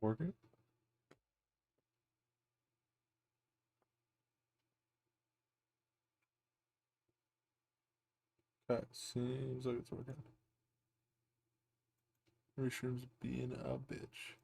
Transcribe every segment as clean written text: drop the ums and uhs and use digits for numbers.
Working. That seems like it's working. Reshroom's being a bitch.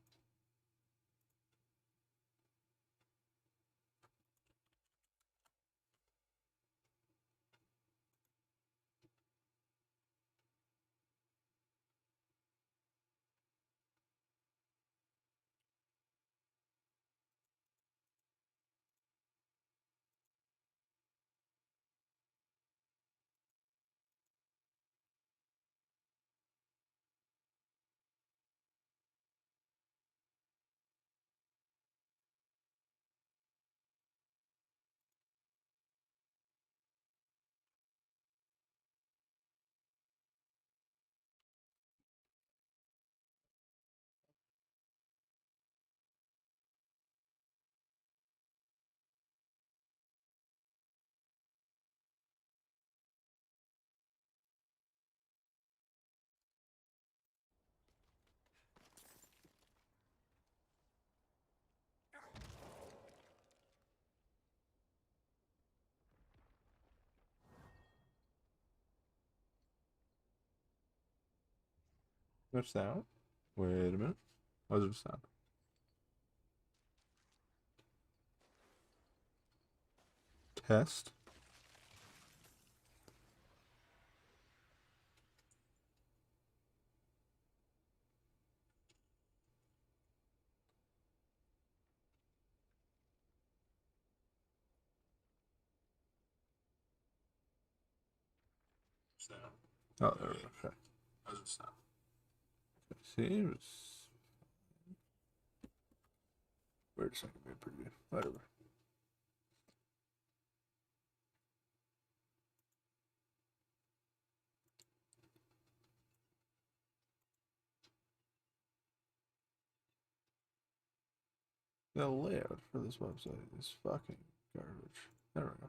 No sound? Wait a minute. How's it sound? Test. Sound. Oh, there we go. Okay. How's it sound? Okay, seems. Wait a second, preview. Whatever. The layout for this website is fucking garbage. There we go.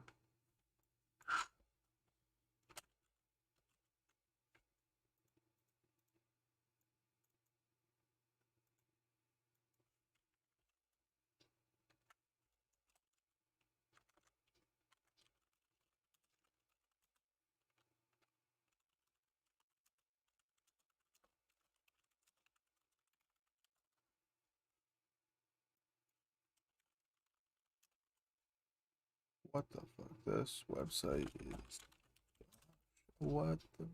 What the fuck? This website is. What the.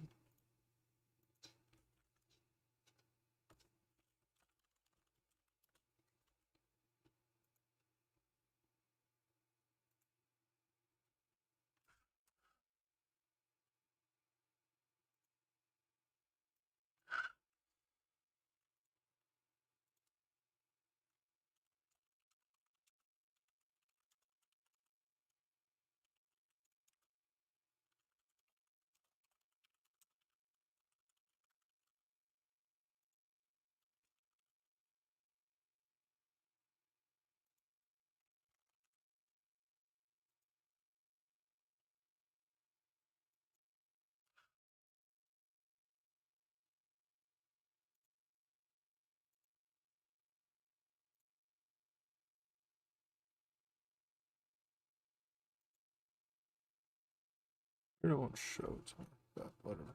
It won't show it. But whatever.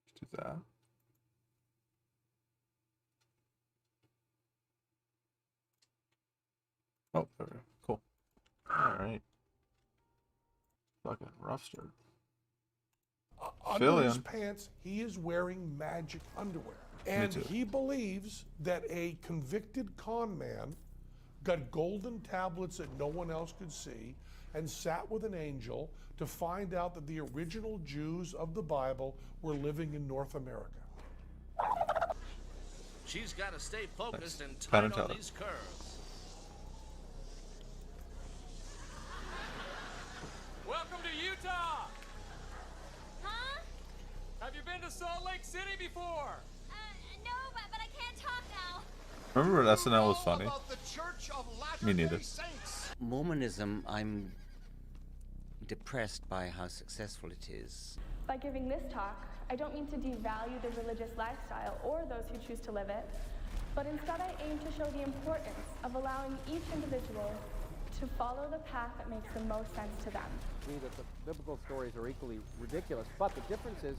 Let's do that. Oh, there we go. Cool. Alright. Fucking rough start. Under his pants, he is wearing magic underwear. And he believes that a convicted con man got golden tablets that no one else could see and sat with an angel to find out that the original Jews of the Bible were living in North America. She's got to stay focused and tight on these curves. Welcome to Utah! Huh? Have you been to Salt Lake City before? No, but I can't talk now. Remember when SNL was funny? Me neither. Mormonism, I'm depressed by how successful it is. By giving this talk, I don't mean to devalue the religious lifestyle or those who choose to live it, but instead I aim to show the importance of allowing each individual to follow the path that makes the most sense to them. Me that the biblical stories are equally ridiculous, but the difference is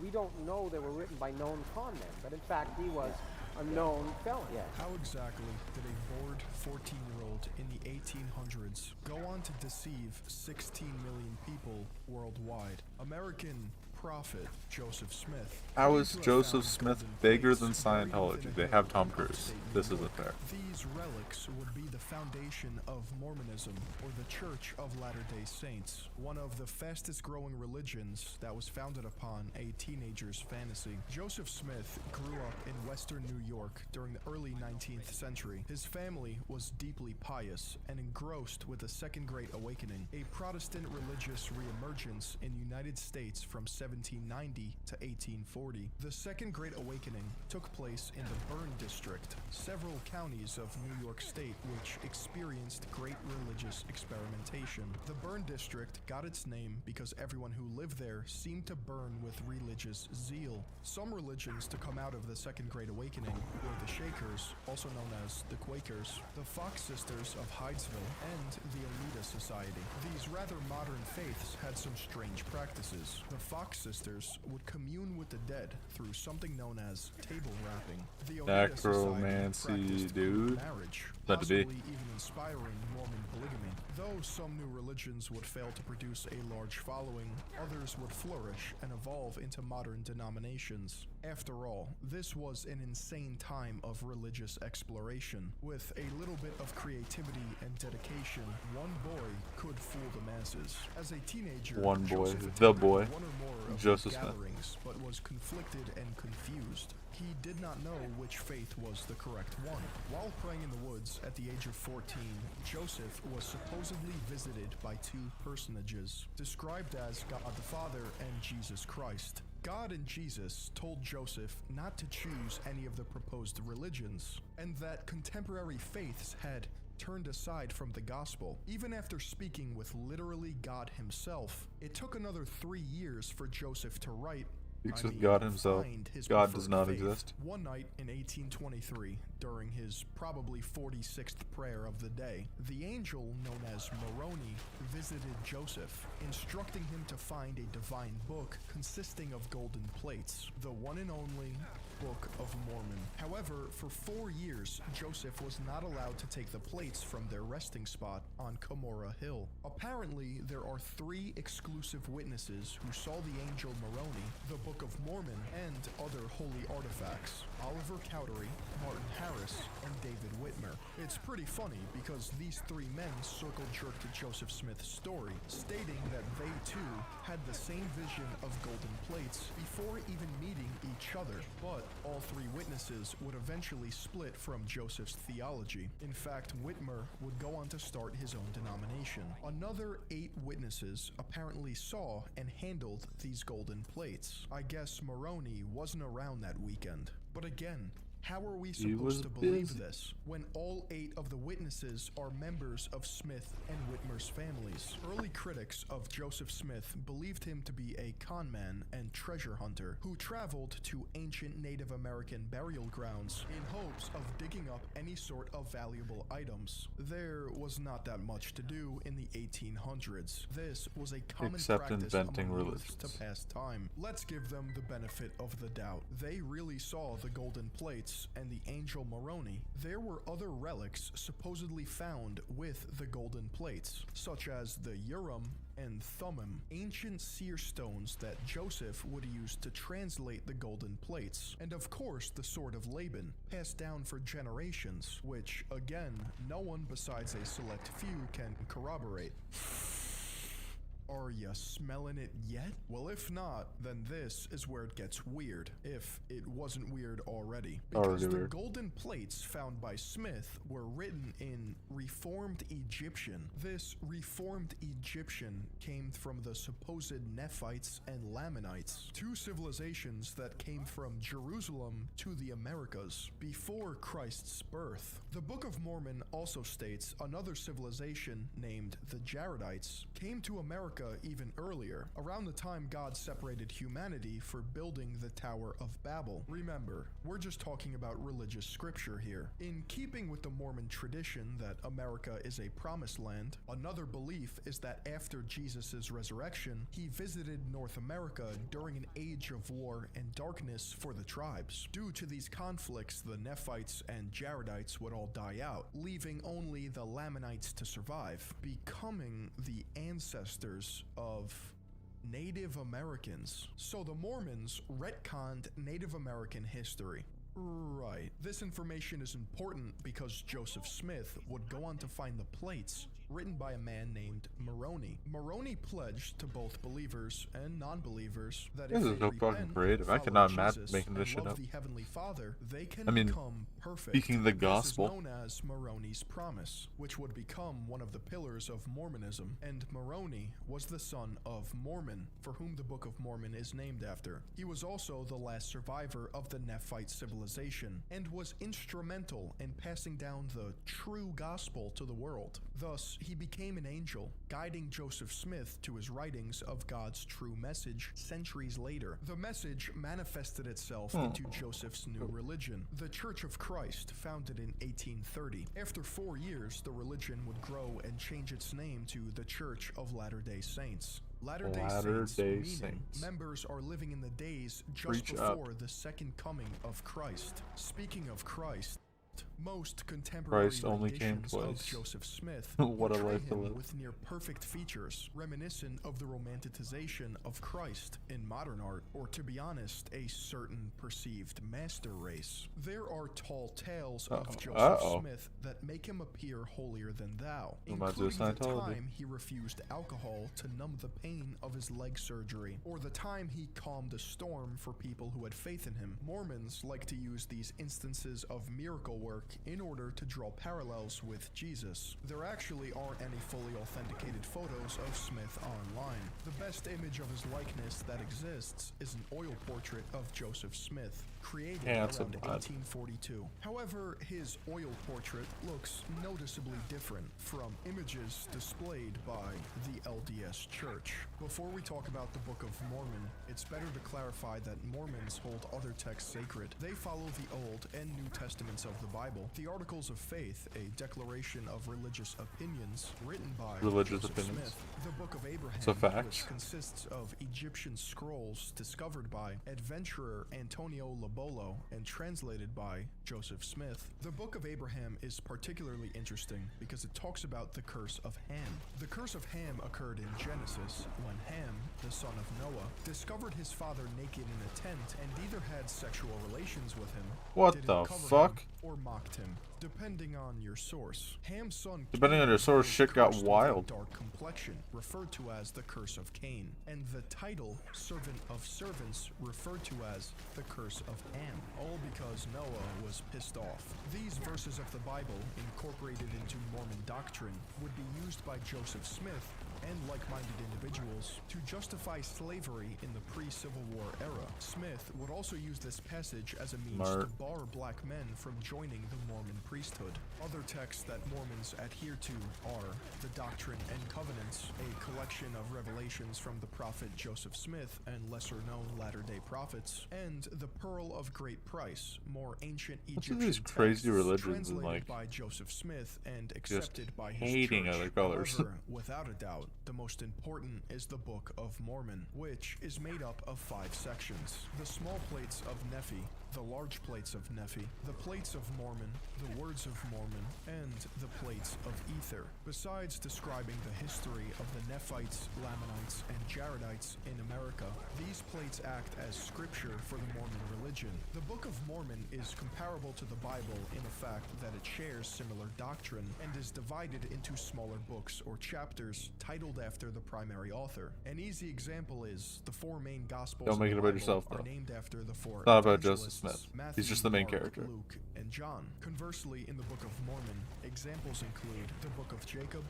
we don't know they were written by known con men, but in fact he was a known felon. Yeah. How exactly did a bored 14-year-old in the 1800s go on to deceive 16 million people worldwide? American prophet Joseph Smith. How is Joseph Smith bigger than Scientology? They have Tom Cruise. This isn't fair. These relics would be the foundation of Mormonism, or the Church of Latter-day Saints, one of the fastest growing religions that was founded upon a teenager's fantasy. Joseph Smith grew up in western New York during the early 19th century. His family was deeply pious and engrossed with the Second Great Awakening, a Protestant religious reemergence in the United States from 1790 to 1840. The Second Great Awakening took place in the Burn District, several counties of New York State which experienced great religious experimentation. The Burn District got its name because everyone who lived there seemed to burn with religious zeal. Some religions to come out of the Second Great Awakening were the Shakers, also known as the Quakers, the Fox Sisters of Hydesville, and the Oneida Society. These rather modern faiths had some strange practices. The Fox Sisters would commune with the dead through something known as table rapping. The Oneida Necromancy, dude. Marriage, That to be. possibly even inspiring Mormon polygamy. Though some new religions would fail to produce a large following, others would flourish and evolve into modern denominations. After all, this was an insane time of religious exploration. With a little bit of creativity and dedication, one boy could fool the masses. As a teenager, One boy, Joseph the attended boy, one or more of Joseph the Smith. gatherings, but was conflicted and confused. He did not know which faith was the correct one. While praying in the woods at the age of 14, Joseph was supposedly visited by two personages, described as God the Father and Jesus Christ. God and Jesus told Joseph not to choose any of the proposed religions, and that contemporary faiths had turned aside from the gospel. Even after speaking with literally God himself, it took another 3 years for Joseph to write, Speaks with God himself. find his God preferred does not faith. exist. One night in 1823, during his probably 46th prayer of the day, the angel known as Moroni visited Joseph, instructing him to find a divine book consisting of golden plates, the one and only Book of Mormon. However, for 4 years, Joseph was not allowed to take the plates from their resting spot on Cumorah Hill. Apparently, there are 3 exclusive witnesses who saw the angel Moroni, the Book of Mormon, and other holy artifacts: Oliver Cowdery, Martin Harris, and David Whitmer. It's pretty funny because these 3 men circled jerk to Joseph Smith's story, stating that they too had the same vision of golden plates before even meeting each other, but all 3 witnesses would eventually split from Joseph's theology. In fact, Whitmer would go on to start his own denomination. Another 8 witnesses apparently saw and handled these golden plates. I guess Moroni wasn't around that weekend. But again, how are we supposed to believe this when all 8 of the witnesses are members of Smith and Whitmer's families? Early critics of Joseph Smith believed him to be a conman and treasure hunter who traveled to ancient Native American burial grounds in hopes of digging up any sort of valuable items. There was not that much to do in the 1800s. This was a common Except practice inventing among religions. youths to pass time. Let's give them the benefit of the doubt. They really saw the golden plates and the angel Moroni. There were other relics supposedly found with the golden plates, such as the Urim and Thummim, ancient seer stones that Joseph would use to translate the golden plates, and of course the sword of Laban, passed down for generations, which, again, no one besides a select few can corroborate. Are ya smelling it yet? Well, if not, then this is where it gets weird, if it wasn't weird already. Because the golden plates found by Smith were written in Reformed Egyptian. This Reformed Egyptian came from the supposed Nephites and Lamanites, 2 civilizations that came from Jerusalem to the Americas before Christ's birth. The Book of Mormon also states another civilization named the Jaredites came to America America even earlier, around the time God separated humanity for building the Tower of Babel. Remember, we're just talking about religious scripture here. In keeping with the Mormon tradition that America is a promised land, another belief is that after Jesus' resurrection, he visited North America during an age of war and darkness for the tribes. Due to these conflicts, the Nephites and Jaredites would all die out, leaving only the Lamanites to survive, becoming the ancestors of Native Americans. So the Mormons retconned Native American history. Right. This information is important because Joseph Smith would go on to find the plates written by a man named Moroni. Moroni pledged to both believers and non-believers that if This they is so fucking repent, creative. I follow cannot imagine Jesus, making this and shit love up. the Heavenly Father, they can I mean, become perfect. speaking the This gospel. is known as Moroni's promise, which would become one of the pillars of Mormonism. And Moroni was the son of Mormon, for whom the Book of Mormon is named after. He was also the last survivor of the Nephite civilization, and was instrumental in passing down the true gospel to the world. Thus, he became an angel, guiding Joseph Smith to his writings of God's true message centuries later. The message manifested itself into Joseph's new religion, the Church of Christ, founded in 1830. After 4 years, the religion would grow and change its name to the Church of Latter-day Saints. Latter-day Saints, meaning members are living in the days just before the second coming of Christ. Speaking of Christ, most contemporary Christ only came renditions of twice. Joseph Smith What a portray life to him live. with near perfect features, reminiscent of the romanticization of Christ in modern art, or to be honest, a certain perceived master race. There are tall tales of Joseph Smith that make him appear holier than thou, including the time he refused alcohol to numb the pain of his leg surgery, or the time he calmed a storm for people who had faith in him. Mormons like to use these instances of miracle work in order to draw parallels with Jesus. There actually aren't any fully authenticated photos of Smith online. The best image of his likeness that exists is an oil portrait of Joseph Smith, created around 1842. However, his oil portrait looks noticeably different from images displayed by the LDS Church. Before we talk about the Book of Mormon, it's better to clarify that Mormons hold other texts sacred. They follow the Old and New Testaments of the Bible. The Articles of Faith, a declaration of religious opinions written by Joseph Smith. The Book of Abraham, which consists of Egyptian scrolls discovered by adventurer Antonio Lobolo and translated by Joseph Smith. The Book of Abraham is particularly interesting because it talks about the curse of Ham. The curse of Ham occurred in Genesis when Ham, the son of Noah, discovered his father naked in a tent and either had sexual relations with him, what the fuck, or mocked him, depending on your source. Ham's son, depending on your source, shit got wild. Dark complexion, referred to as the curse of Cain, and the title servant of servants, referred to as the curse of Ham, all because Noah was pissed off. These verses of the Bible, incorporated into Mormon doctrine, would be used by Joseph Smith and like-minded individuals to justify slavery in the pre-Civil War era. Smith would also use this passage as a means to bar black men from joining the Mormon priesthood. Other texts that Mormons adhere to are the Doctrine and Covenants, a collection of revelations from the prophet Joseph Smith and lesser-known Latter-day Prophets, and the Pearl of Great Price, more ancient Egyptian these crazy religions translated like by Joseph Smith and accepted by his hating church. other colors. However, without a doubt, the most important is the Book of Mormon, which is made up of 5 sections. The small plates of Nephi, the large plates of Nephi, the plates of Mormon, the words of Mormon, and the plates of Ether. Besides describing the history of the Nephites, Lamanites, and Jaredites in America, these plates act as scripture for the Mormon religion. The Book of Mormon is comparable to the Bible in the fact that it shares similar doctrine and is divided into smaller books or chapters titled after the primary author. An easy example is the 4 main Gospels Don't make it of the about Bible yourself, are though. named after the 4 It's not about Joseph evangelists, Smith. Matthew, He's just the main Mark, character. Luke, and John. Conversely, in the Book of Mormon, examples include the Book of Jacob,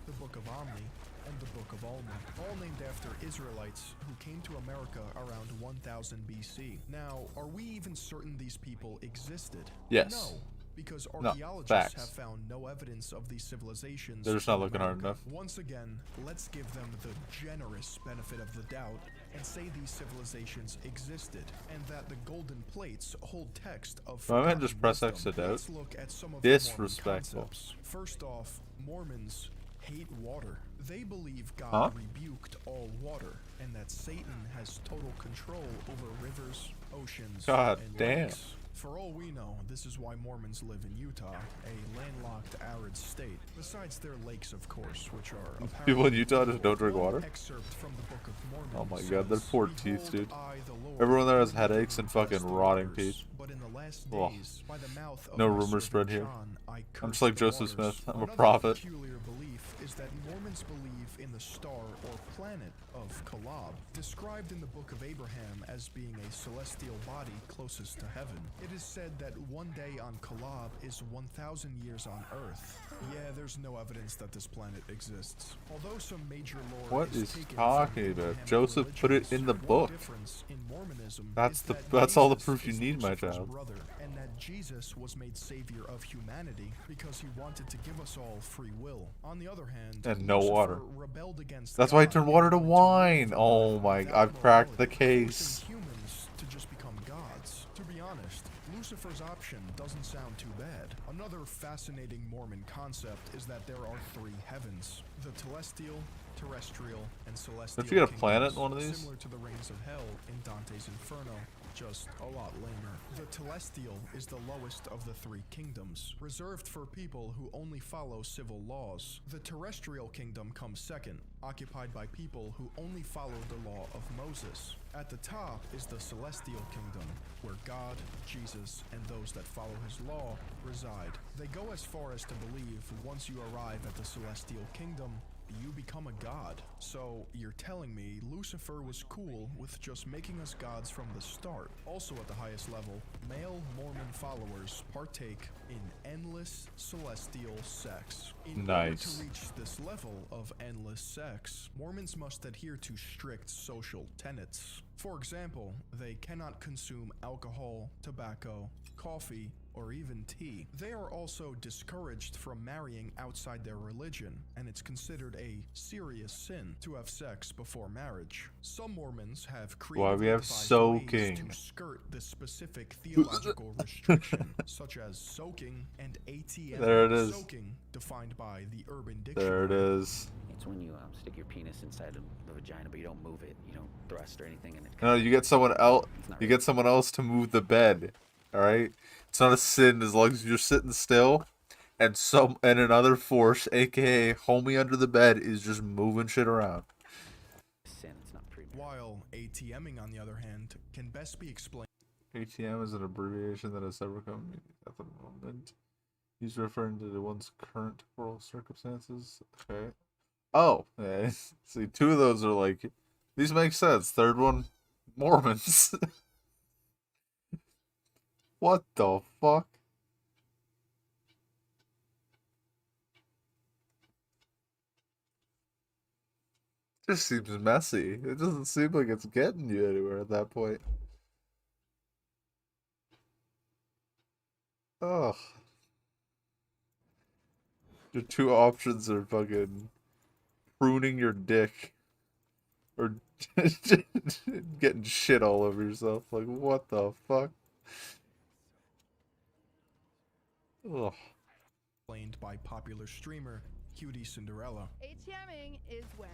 the Book of Omni, and the Book of Alma, all named after Israelites who came to America around 1000 BC. Now, are we even certain these people existed? Yes. No. because No, archaeologists facts. have found no evidence of these civilizations. They're just not in looking hard America. enough. Once again, let's give them the generous benefit of the doubt and say these civilizations existed and that the golden plates hold text of My man forgotten just press X wisdom. to doubt. Let's look at some of the Mormon Disrespectful. concepts. First off, Mormons hate water. They believe God Huh? rebuked all water and that Satan has total control over rivers, oceans, God and damn. lakes. For all we know, this is why Mormons live in Utah, a landlocked, arid state. Besides their lakes, of course, which are People in apparently Utah just don't drink One water? excerpt from the Book of Mormon Oh my god, their says, poor teeth, "Behold, dude. I, the Lord, Everyone there has do headaches and fucking bless the rotting waters, teeth. but in the last Ugh. days, by the mouth of No my rumor servant spread here. John, I I'm just cursed like the Joseph waters." Smith. I'm a Another prophet. peculiar belief is that Mormons believe in the star or planet of Kolob, described in the Book of Abraham as being a celestial body closest to heaven. It is said that one day on Kolob is 1,000 years on Earth. Yeah, there's no evidence that this planet exists. Although some major lore What is taken from talking about? Abrahamic Joseph put it religions, in the one book. difference in Mormonism That's is the- that that's all the Jesus proof you is need, my Lucifer's child. brother, and that Jesus was made savior of humanity because he wanted to give us all free will. On the other hand, And no Lucifer water. rebelled against That's why he God turned and water to wanted wine. live Oh forever my, without I've cracked the morality, case. forcing humans to just become gods. To be honest, Lucifer's option doesn't sound too bad. Another fascinating Mormon concept is that there are three heavens: the telestial, terrestrial, and celestial. Don't you get a kingdoms, planet in one of these? Similar to the reigns of hell in Dante's Inferno, just a lot lamer. The telestial is the lowest of the three kingdoms, reserved for people who only follow civil laws. The terrestrial kingdom comes second, occupied by people who only follow the law of Moses. At the top is the celestial kingdom, where God, Jesus, and those that follow his law reside. They go as far as to believe once you arrive at the celestial kingdom, you become a god. So you're telling me Lucifer was cool with just making us gods from the start. Also at the highest level, male Mormon followers partake in endless celestial sex. In order Nice. to reach this level of endless sex, Mormons must adhere to strict social tenets. For example, they cannot consume alcohol, tobacco, coffee, or even tea. They are also discouraged from marrying outside their religion, and it's considered a serious sin to have sex before marriage. Some Mormons have creatively we have devised soaking. ways to skirt this specific theological restriction, such as soaking and ATM. There it is. Soaking, defined by the Urban There it Dictionary. is. It's when you stick your penis inside the vagina, but you don't move it. You don't thrust or anything, and it. No, you get someone else. It's not You really- get someone else to move the bed. All right. It's not a sin as long as you're sitting still, and another force, aka homie under the bed, is just moving shit around. sin. It's not premarital. While ATMing, on the other hand, can best be explained ATM is an abbreviation that has several common at the moment. He's referring to one's current moral circumstances. Okay. Oh, yeah. See, two of those are like, these make sense. Third one, Mormons. What the fuck? Just seems messy. It doesn't seem like it's getting you anywhere at that point. Ugh. Your two options are fucking pruning your dick or getting shit all over yourself. Like, what the fuck? Ugh. by popular streamer Cutie Cinderella. ATMing is when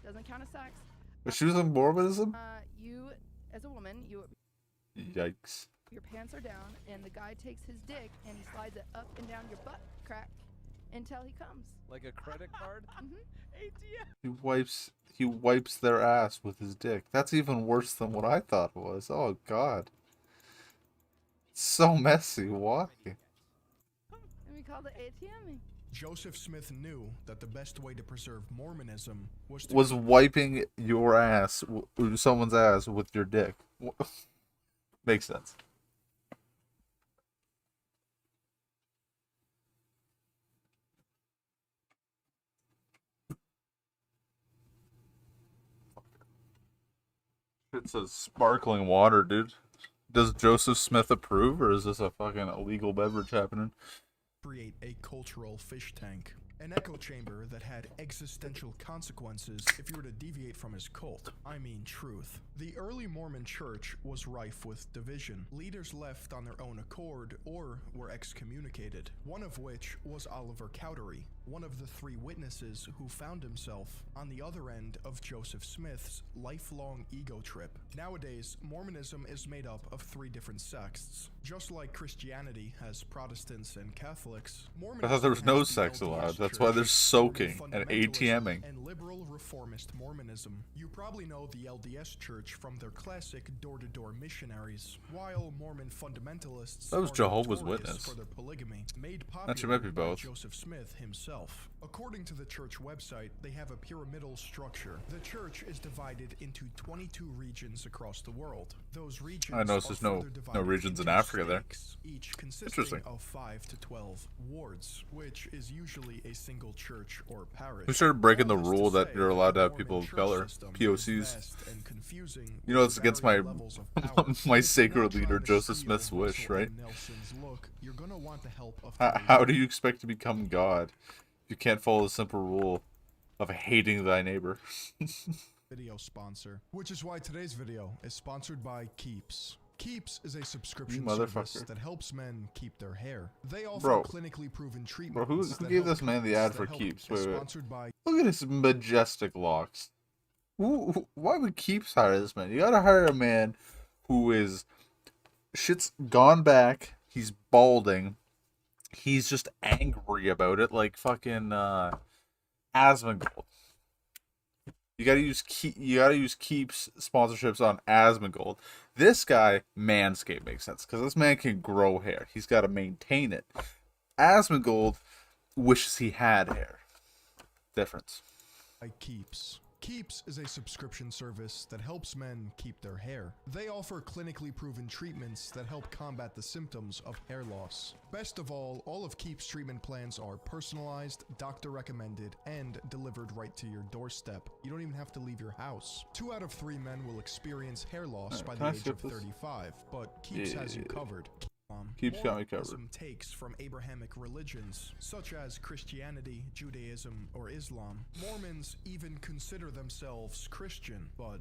doesn't count as sex. Was she was in Mormonism? You as a woman, Yikes. your pants are down, and the guy takes his dick and he slides it up and down your butt crack until he comes. Like a credit card? ATM. He wipes their ass with his dick. That's even worse than what I thought it was. Oh god. It's so messy. Why? And we call it ATMing. Joseph Smith knew that the best way to preserve Mormonism was to Was wiping your ass, someone's ass, with your dick. Makes sense. It's a sparkling water, dude. Does Joseph Smith approve, or is this a fucking illegal beverage happening? Create a cultural fish tank. An echo chamber that had existential consequences if you were to deviate from his cult. I mean truth. The early Mormon church was rife with division. Leaders left on their own accord or were excommunicated, one of which was Oliver Cowdery, one of the 3 witnesses who found himself on the other end of Joseph Smith's lifelong ego trip. Nowadays, Mormonism is made up of 3 different sects. Just like Christianity has Protestants and Catholics, I thought there was no sex allowed. That's why they're soaking and ATMing. And liberal reformist Mormonism. You probably know the LDS Church from their classic door-to-door missionaries, while Mormon fundamentalists that was are Jehovah's notorious Witness. for their polygamy, made Actually, popular might be by both. Joseph Smith himself. According to the church website, they have a pyramidal structure. The church is divided into 22 regions across the world. Those regions I noticed there's no regions in Africa there. Each consisting Interesting. of 5 to 12 wards, which is usually a single church or parish. Who started breaking the All this rule to that say you're allowed to have the people of Mormon color, church system POCs? is vast and confusing You know, with it's against my varying levels of power. my If sacred you're not leader trying to Joseph steal Smith's wish, Russell right? M. Nelson's look, you're gonna want the help of How do you expect to become God if you can't follow the simple rule of hating thy neighbor? video sponsor, which is why today's video is sponsored by Keeps. Keeps is a subscription You service motherfucker. that helps men keep their hair. They offer Bro. clinically proven treatments. Bro, who that gave help this man the ad couples for that help. Keeps? It's Wait. sponsored by Look at his majestic locks. Why would Keeps hire this man? You gotta hire a man who is shit's gone back. He's balding. He's just angry about it, like fucking Asmongold. You gotta use Keeps sponsorships on Asmongold. This guy, Manscaped, makes sense because this man can grow hair. He's got to maintain it. Asmongold wishes he had hair. Difference. Keeps. Keeps is a subscription service that helps men keep their hair. They offer clinically proven treatments that help combat the symptoms of hair loss. Best of all of Keeps treatment plans are personalized, doctor recommended, and delivered right to your doorstep. You don't even have to leave your house. 2 out of 3 men will experience hair loss by the age of 35, but Keeps has you covered. Keeps got me covered. Mormonism takes from Abrahamic religions, such as Christianity, Judaism, or Islam. Mormons even consider themselves Christian, but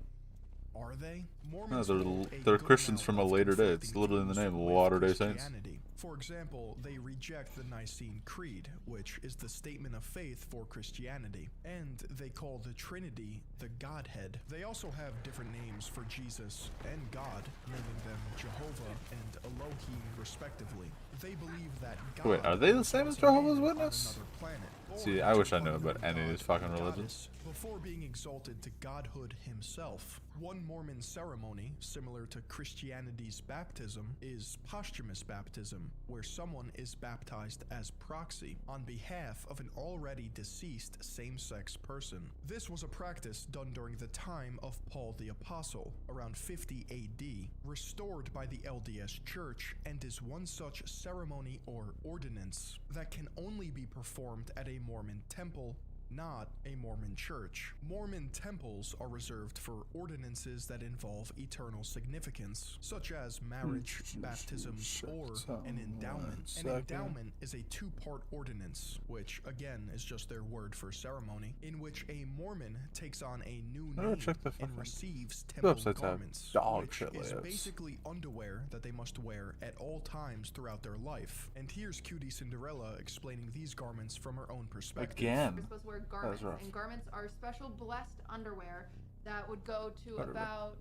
are they? Mormons No, they're Christians from a later day. It's literally in the name, Latter-day Saints. For example, they reject the Nicene Creed, which is the statement of faith for Christianity, and they call the Trinity the Godhead. They also have different names for Jesus and God, naming them Jehovah and Elohim respectively. They believe that God Wait, are they the same as Jehovah's was Witness? on another planet, See, or I wish I to knew about any of these fucking goddess religions. before being exalted to godhood himself. One Mormon ceremony, similar to Christianity's baptism, is posthumous baptism, where someone is baptized as proxy on behalf of an already deceased same-sex person. This was a practice done during the time of Paul the Apostle, around 50 AD, restored by the LDS Church, and is one such ceremony or ordinance that can only be performed at a Mormon temple, not a Mormon church. Mormon temples are reserved for ordinances that involve eternal significance, such as marriage, baptism, or an endowment. An endowment is a 2-part ordinance, which again is just their word for ceremony, in which a Mormon takes on a new name and receives temple garments, which is basically underwear that they must wear at all times throughout their life. And here's Cutie Cinderella explaining these garments from her own perspective. Again. You're supposed to wear garments, and garments are special blessed underwear that would go to about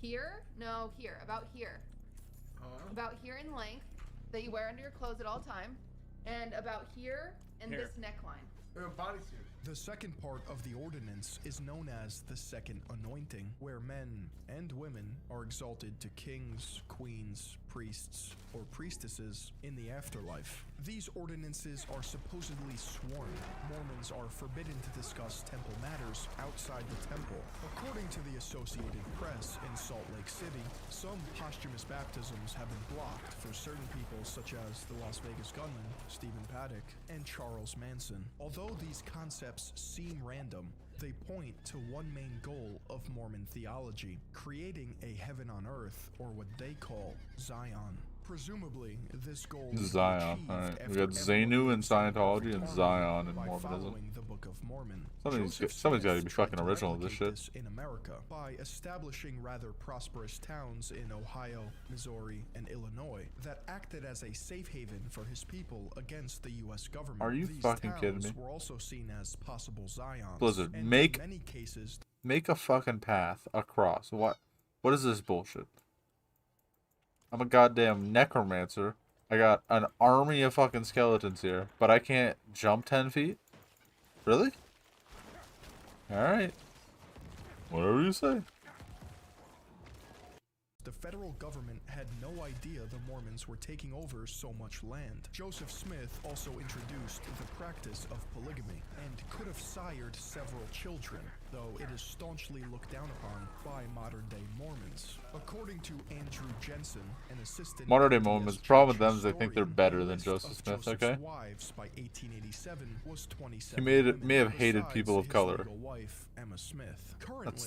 here? No, here. About here. About here in length that you wear under your clothes at all time, and about here in this neckline. Bodysuit. The second part of the ordinance is known as the second anointing, where men and women are exalted to kings, queens, priests, or priestesses in the afterlife. These ordinances are supposedly sworn. Mormons are forbidden to discuss temple matters outside the temple. According to the Associated Press in Salt Lake City, some posthumous baptisms have been blocked for certain people such as the Las Vegas gunman, Stephen Paddock, and Charles Manson. Although these concepts seem random, They point to one main goal of Mormon theology, creating a heaven on earth, or what they call Zion. Presumably, this goal would be Zion. achieved Alright. We after got Xenu in everyone lives Scientology and perfect Zion harmony in by Mormonism. following the Book of Mormon. Somebody's Joseph got to be Smith fucking tried to original with this replicate shit. this in America by establishing rather prosperous towns in Ohio, Missouri, and Illinois that acted as a safe haven for his people against the U.S. government. Are you These fucking kidding towns me? were also seen as possible Zions. Blizzard, and in make many cases, a fucking path across. What is this bullshit? I'm a goddamn necromancer. I got an army of fucking skeletons here, but I can't jump 10 feet? Really? Alright. Whatever you say. the federal government had no idea the Mormons were taking over so much land. Joseph Smith also introduced the practice of polygamy and could have sired several children, though it is staunchly looked down upon by modern-day Mormons. According to Andrew Jensen, an assistant modern-day Mormons, the problem with them is they think they're better than Joseph Smith, okay? Wives by 1887 was 27 He may have hated people of color. Wife, Emma Smith.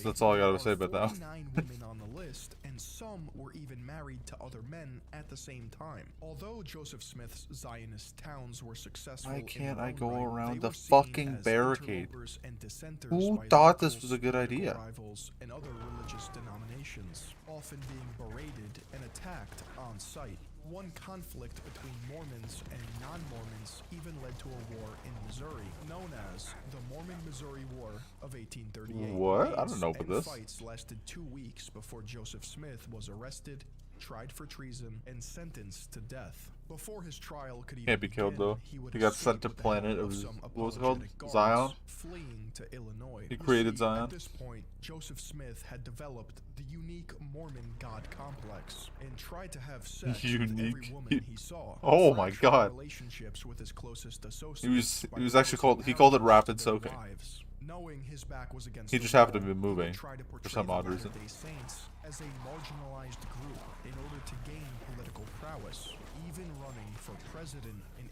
That's all I gotta say about that. 49 women on the list, and some were even married to other men at the same time. Although Joseph Smith's Zionist towns were successful, why can't I in go their own right, around they the were seen fucking as barricade? interlopers and dissenters Who by thought this locals, was a good political idea? rivals, and other religious denominations, often being berated and attacked on sight. One conflict between Mormons and non-Mormons even led to a war in Missouri, known as the Mormon-Missouri War of 1838. What? I don't know about And this. fights lasted 2 weeks before Joseph Smith was arrested, tried for treason, and sentenced to death. Before his trial could even Can't be killed begin, though. he would He got escape sent to with the help planet of of some what was it called? apologetic guards, Zion? fleeing to Illinois. He You created see, Zion. At this point, Joseph Smith had developed the unique Mormon God complex and tried to have sex with every Unique. woman he saw. Oh my Fracturing god. Relationships with his closest associates by He was actually proposing he called it marriages rapid to their soaking. wives. Knowing his back was against He the just happened to wall, be he moving would try to for portray some the odd reason. Latter-day Saints as a marginalized group in order to gain political prowess, even running for president in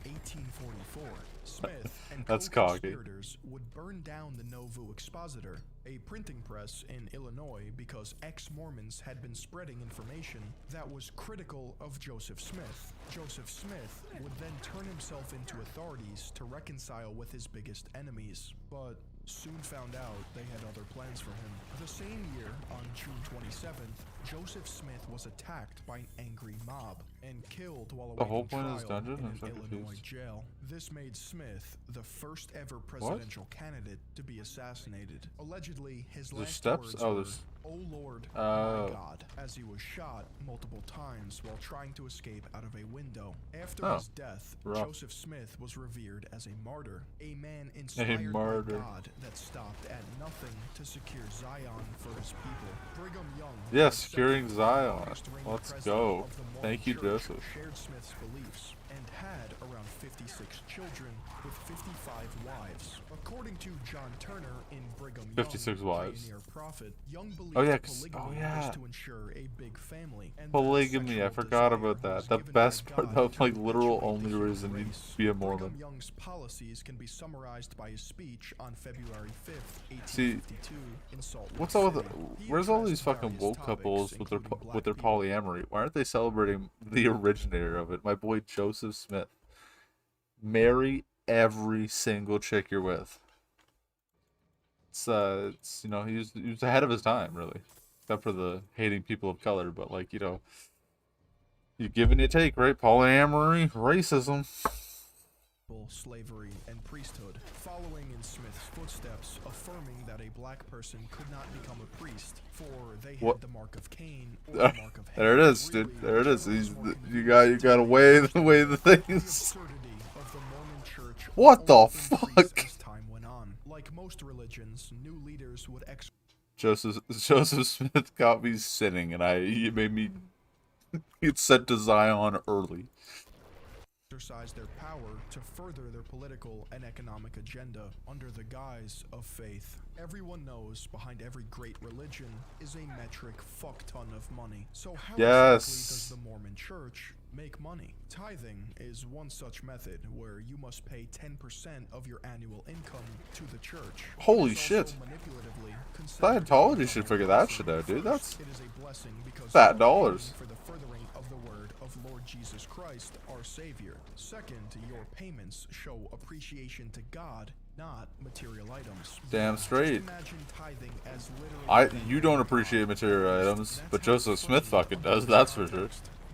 1844. Smith and That's cocky. co-conspirators would burn down the Nauvoo Expositor, a printing press in Illinois, because ex-Mormons had been spreading information that was critical of Joseph Smith. Joseph Smith would then turn himself into authorities to reconcile with his biggest enemies, but soon found out they had other plans for him. The same year, on June 27th, Joseph Smith was attacked by an angry mob and killed while The whole awaiting point of this trial dungeon? in I'm an so Illinois confused. jail. This made Smith the first ever presidential candidate to be assassinated. Allegedly, his There's last steps? words Oh, were, there's... "Oh Lord, Oh. my God," as he was shot multiple times while trying to escape out of a window. After Oh. his death, Rough. Joseph Smith was revered as a martyr, a man inspired by martyr. God that stopped at nothing to secure Zion for his people. Brigham Young, Yes, the securing second Zion. longest-reigning Let's president go. of the Mormon Thank you, Church, Joseph. shared Smith's beliefs and had around 56 children with 55 wives. According to John Turner in Brigham 56 Young, wives. Pioneer Prophet, Young believed Oh, yeah, 'cause- polygamy oh, yeah. was to ensure a big family. And that Polygamy, I sexual forgot desire about that. was The given best by part, God that was to like literal perpetuate the only human reason you'd race. be a Brigham Mormon. Young's policies can be summarized by his speech on February 5th, See, 1852 in Salt Lake what's all City. with He where's all addressed these fucking various woke topics, couples with their including with their black people. polyamory? Why aren't they celebrating the originator of it, my boy Joseph Smith? Marry every single chick you're with. It's you know he was ahead of his time, really, except for the hating people of color. But like, you know, you give and you take, right? Polyamory, racism. Slavery and priesthood, following in Smith's footsteps, affirming that a black person could not become a priest, for they had What? the mark of Cain or the mark of There it Ham. is, dude. Really, There it is. whichever was more You convenient got to to weigh the the The things. absurdity of the Mormon Church What the only increased fuck? as time went on. Like most religions, new leaders would Joseph Smith got me sitting, and it made me get sent to Zion early. exercise their power to further their political and economic agenda under the guise of faith. Everyone knows behind every great religion is a metric fuck ton of money. So how Yes. exactly does the Mormon Church make money. Tithing is one such method where you must pay 10% of your annual income to the church. Holy shit. Scientology should figure that shit out, dude. That's fat dollars. For the furthering of the word of Lord Jesus Christ, our Savior. Second, your payments show appreciation to God, not material items. Damn straight. Imagine tithing as literally You don't appreciate material items, but Joseph Smith fucking does, that's for sure.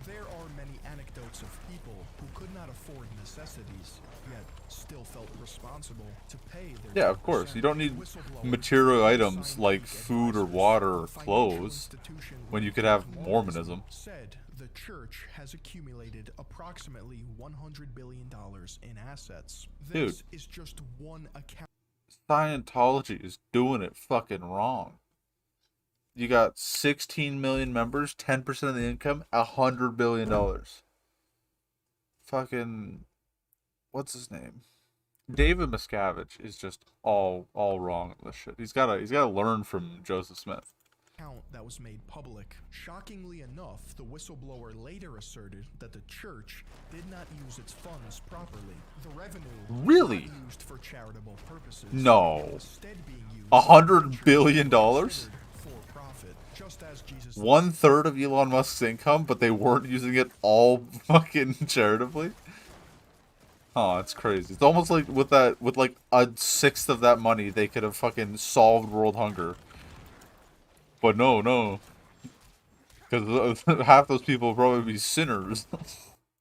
There are many anecdotes of people who could not afford necessities, yet still felt responsible to pay their Yeah, of course. You don't need material items like food or water or clothes when you could have Mormonism. Said the church has accumulated approximately $100 billion in assets. This is just one account. Scientology is doing it fucking wrong. You got 16 million members, 10% of the income, $100 billion. Fucking, what's his name? David Miscavige is just all wrong in this shit. He's gotta learn from Joseph Smith. That was made public. Shockingly enough, the whistleblower later asserted that the church did not use its funds properly. The revenue Really? was not used for charitable purposes. No. Instead being used $100 billion? for profit, just as Jesus 1/3 of Elon Musk's income, but they weren't using it all fucking charitably? Oh, it's crazy. It's almost like with like a sixth of that money, they could have fucking solved world hunger. But no. Because half those people will probably be sinners.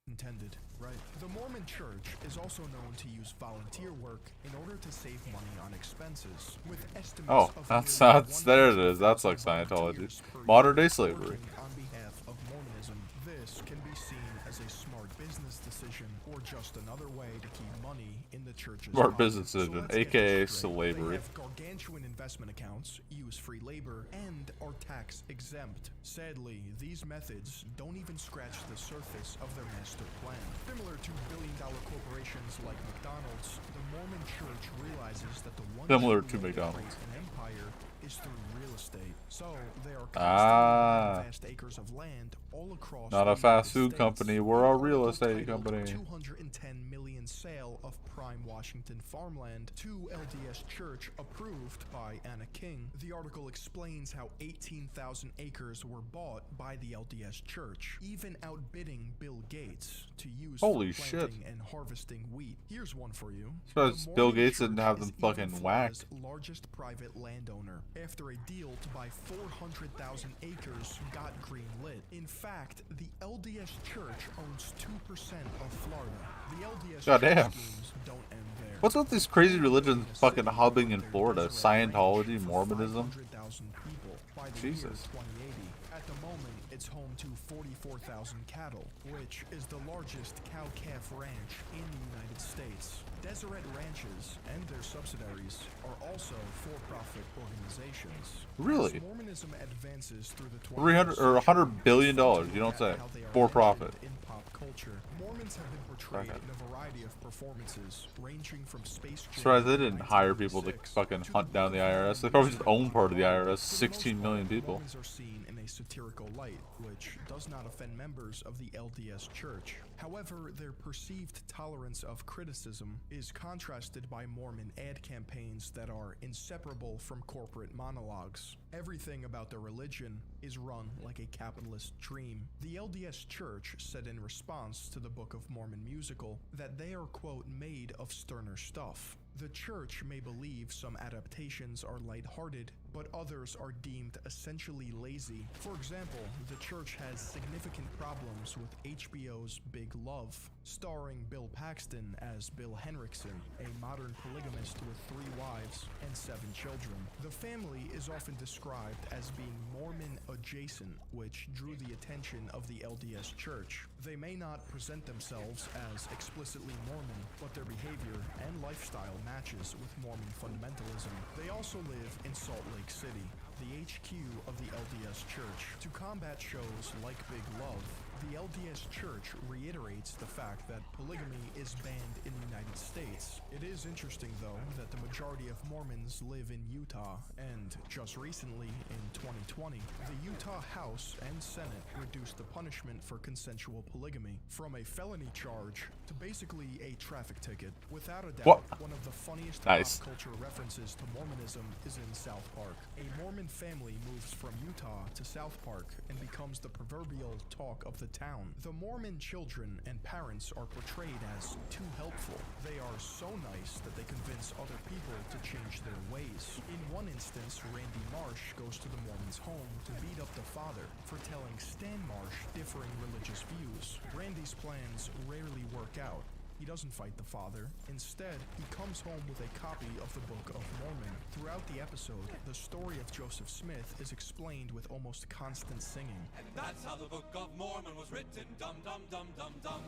intended, right? The Mormon Church is also known to use volunteer work in order to save money on expenses, with estimates of there it is. That's like Scientology. Modern day slavery. On behalf of Mormonism, this can be seen as a smart business decision or just another way to keep money in the church's Smart pocket. business So decision, let's get aka this straight. slavery. They have gargantuan investment accounts, use free labor, and are tax exempt. Sadly, these methods don't even scratch the surface of their master plan. Similar to billion-dollar corporations like McDonald's, the Mormon Church realizes that the one Similar true to way McDonald's. create an empire is through real estate. So they are constantly buying vast acres of land all across Not the a fast United food States. company, we're a The real article estate titled company. 210 million sale of prime Washington farmland to LDS Church approved by Anna King. The article explains how 18,000 acres were bought by the LDS Church, even outbidding Bill Gates to use Holy for shit. planting and harvesting wheat. Here's one for you. Suppose The Bill Mormon Gates didn't Church have is them even fucking whacked. Florida's largest private landowner after a deal to buy 400,000 acres got greenlit. In fact, the LDS Church owns 2% of Florida. The LDS Goddamn. Church schemes don't end there. What's with these crazy religions fucking hubbing in Florida? Scientology, Mormonism? 500,000 people by the Jesus. year 2080. At the moment, it's home to 44,000 cattle, which is the largest cow-calf ranch in the United States. Deseret Ranches and their subsidiaries are also for-profit organizations. Really? As Mormonism advances through the 300 or $100 billion, you don't say. how they are For profit. mentioned in pop culture. Mormons have been portrayed in a variety of performances, ranging from space. Surprised they didn't hire people to fucking hunt down the IRS. They probably just own part of the IRS. 16 million people. Mormons are seen in a satirical light, which does not offend members of the LDS Church. However, their perceived tolerance of criticism is contrasted by Mormon ad campaigns that are inseparable from corporate monologues. Everything about their religion is run like a capitalist dream. The LDS Church said in response to the Book of Mormon musical that they are, quote, made of sterner stuff. The church may believe some adaptations are lighthearted, but others are deemed essentially lazy. For example, the church has significant problems with HBO's Big Love, starring Bill Paxton as Bill Henriksen, a modern polygamist with 3 wives and 7 children. The family is often described as being Mormon adjacent, which drew the attention of the LDS Church. They may not present themselves as explicitly Mormon, but their behavior and lifestyle matches with Mormon fundamentalism. They also live in Salt Lake City, the HQ of the LDS Church. To combat shows like Big Love, The LDS Church reiterates the fact that polygamy is banned in the United States. It is interesting, though, that the majority of Mormons live in Utah, and just recently, in 2020, the Utah House and Senate reduced the punishment for consensual polygamy from a felony charge to basically a traffic ticket. Without a doubt, one of the funniest pop culture references to Mormonism is in South Park. A Mormon family moves from Utah to South Park and becomes the proverbial talk of the town. The Mormon children and parents are portrayed as too helpful. They are so nice that they convince other people to change their ways. In one instance, Randy Marsh goes to the Mormon's home to beat up the father for telling Stan Marsh differing religious views. Randy's plans rarely work out. He doesn't fight the father. Instead, he comes home with a copy of the Book of Mormon. Throughout the episode, the story of Joseph Smith is explained with almost constant singing. And that's how the Book of Mormon was written. Dum dum dum dum dum.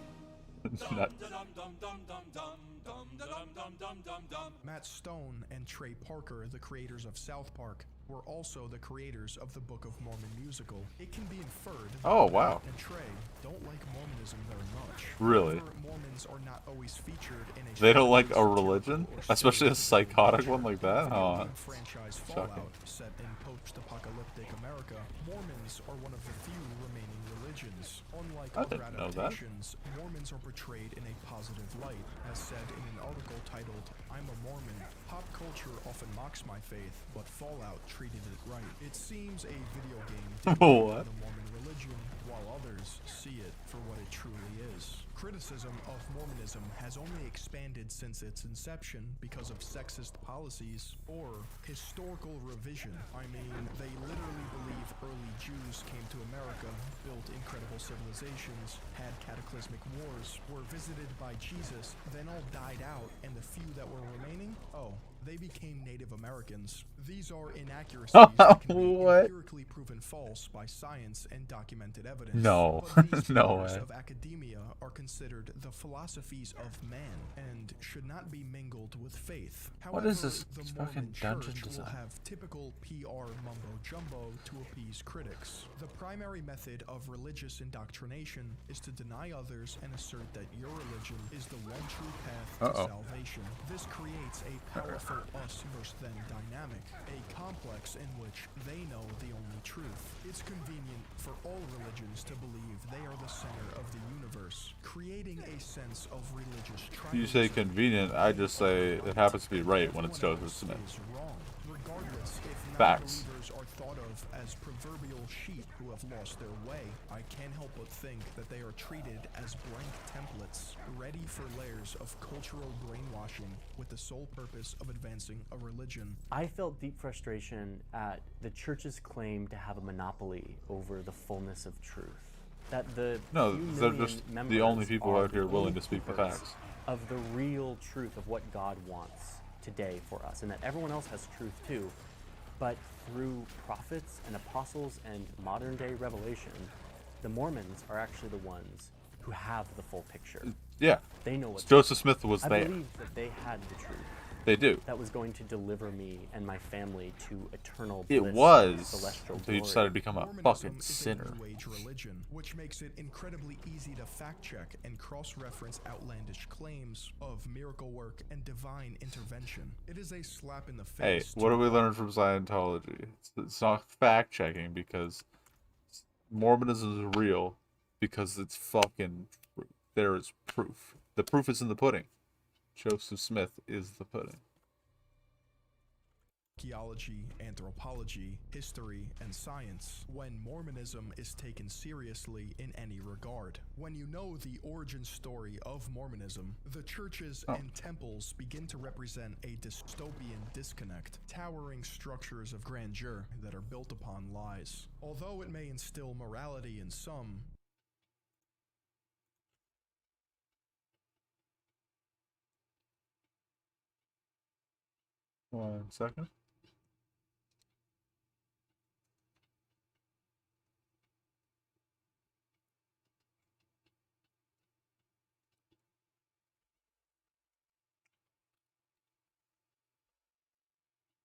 Matt Stone and Trey Parker, the creators of South Park, were also the creators of the Book of Mormon musical. It can be inferred that Matt and Trey don't like Mormonism very much. Really? However, Mormons are not always featured in a They don't like a religion? Especially a psychotic one like that? Oh, franchise shocking. Fallout, set in post-apocalyptic America, Mormons are one of the few remaining religions. Unlike other adaptations, Mormons are portrayed in a positive light. As said in an article titled, "I'm a Mormon. Pop culture often mocks my faith, but Fallout treated it right." It seems a video game did the Mormon religion, while others see it for what it truly is. Criticism of Mormonism has only expanded since its inception because of sexist policies or historical revision. I mean, they literally believe early Jews came to America, built incredible civilizations, had cataclysmic wars, were visited by Jesus, then all died out, and the few that were remaining, they became Native Americans. These are inaccuracies that can be empirically proven false by science and documented evidence. No, But these no pillars way. of academia are considered the philosophies of man and should not be mingled with faith. What However, is this the fucking Mormon dungeon Church will design? have typical PR mumbo-jumbo to appease critics. The primary method of religious indoctrination is to deny others and assert that your religion is the one true path to salvation. This creates a powerful us versus them dynamic, a complex in which they know the only truth. It's convenient for all religions to believe they are the center of the universe, creating a sense of religious tribalism. You say convenient, I just say it happens to be right when it's Joseph Smith. Regardless, if Facts. non-believers are thought of as proverbial sheep who have lost their way, I can't help but think that they are treated as blank templates, ready for layers of cultural brainwashing with the sole purpose of advancing a religion. I felt deep frustration at the church's claim to have a monopoly over the fullness of truth. That the they're just the only people out here willing to speak the facts of the real truth of what God wants today for us, and that everyone else has truth too, but through prophets and apostles and modern day revelation, the Mormons are actually the ones who have the full picture. Yeah, they know what Joseph Smith was I there. believe that they had the truth. They do. That was going to deliver me and my family to eternal bliss. It was and celestial until you glory. decided to become a fucking sinner. Mormonism is a New Age religion, which makes it incredibly easy to fact-check and cross-reference outlandish claims of miracle work and divine intervention. It is a slap in the Hey, face. what do we learn from Scientology? It's not fact-checking because Mormonism is real because it's fucking there is proof. The proof is in the pudding. Joseph Smith is the pudding. Archaeology, anthropology, history, and science when Mormonism is taken seriously in any regard. When you know the origin story of Mormonism, the churches and temples begin to represent a dystopian disconnect, towering structures of grandeur that are built upon lies. Although it may instill morality in some, 1 second.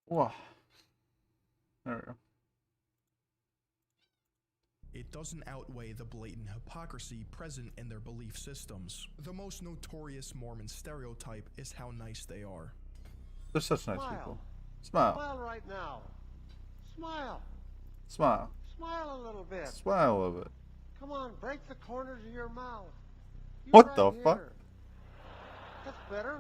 Whoa. There we go. it doesn't outweigh the blatant hypocrisy present in their belief systems. The most notorious Mormon stereotype is how nice they are. They're such nice people. Smile. Smile right now. Smile. Smile. Smile a little bit. Smile a little bit. Come on, break the corners of your mouth. You What right the here. fuck? That's better.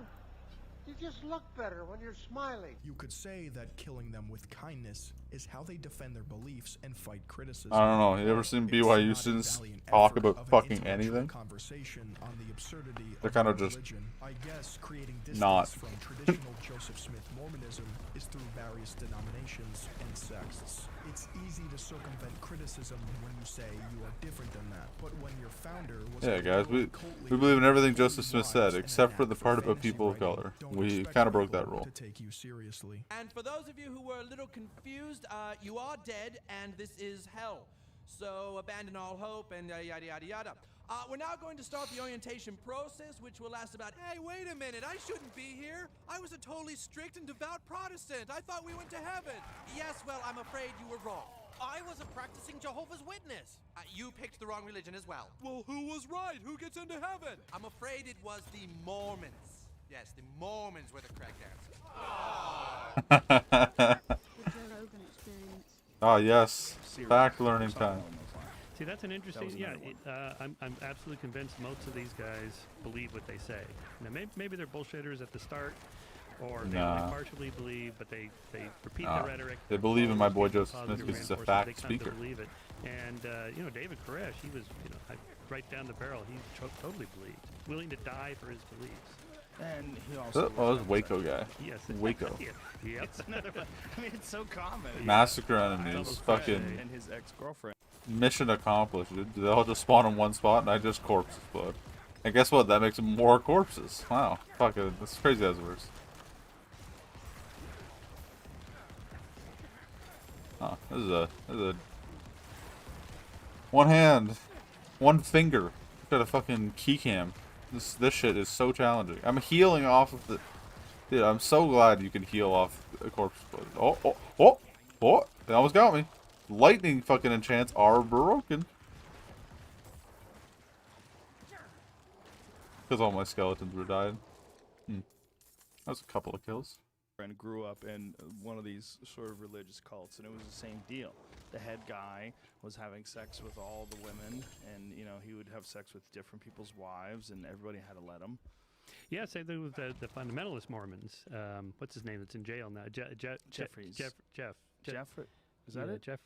You just look better when you're smiling. You could say that killing them with kindness is how they defend their beliefs and fight criticism. I don't know. You ever seen BYU students talk about fucking anything? Conversation on the absurdity They're kind of just religion. I guess creating distance not. from traditional Joseph Smith Mormonism is through various denominations and sects. It's easy to circumvent criticism when you say you are different than that. But when your founder was Yeah, guys, we believe in everything Joseph Smith said, except for the part about people of color. We kind of broke that rule. To take you seriously. And for those of you who were a little confused, you are dead, and this is hell. So abandon all hope and yada yada yada. We're now going to start the orientation process, which will last about... Hey, wait a minute. I shouldn't be here. I was a totally strict and devout Protestant. I thought we went to heaven. Yes, well, I'm afraid you were wrong. I was a practicing Jehovah's Witness. You picked the wrong religion as well. Well, who was right? Who gets into heaven? I'm afraid it was the Mormons. Yes, the Mormons were the correct answer. Oh yes, fact learning time. See, that's an interesting. Yeah, I'm absolutely convinced most of these guys believe what they say. Now, maybe they're bullshitters at the start, or they only partially believe, but they repeat the rhetoric. They believe in my boy Joseph Smith because he's a fact speaker. Believe it. And you know, David Koresh, he was, you know, right down the barrel. He totally believed, willing to die for his beliefs. And he also oh, this Waco guy. Yes. Waco. Yep. It's another one. I mean, it's so common. Massacre enemies. Fucking. And his ex-girlfriend. Mission accomplished, dude. They all just spawn in one spot, and I just corpse explode. And guess what? That makes more corpses. Wow. Fuck it. That's crazy as it works. Oh, this is a one hand, one finger. Got a fucking keycam. This shit is so challenging. I'm healing off of the. Dude, I'm so glad you can heal off a corpse explode. Oh! They almost got me. Lightning fucking enchants are broken. Because all my skeletons were dying. That was a couple of kills. And grew up in one of these sort of religious cults, and it was the same deal. The head guy was having sex with all the women, and you know he would have sex with different people's wives, and everybody had to let him. Yeah, same thing with the fundamentalist Mormons. What's his name? That's in jail now. Jeffries. Jeff. Is that it? Jeff.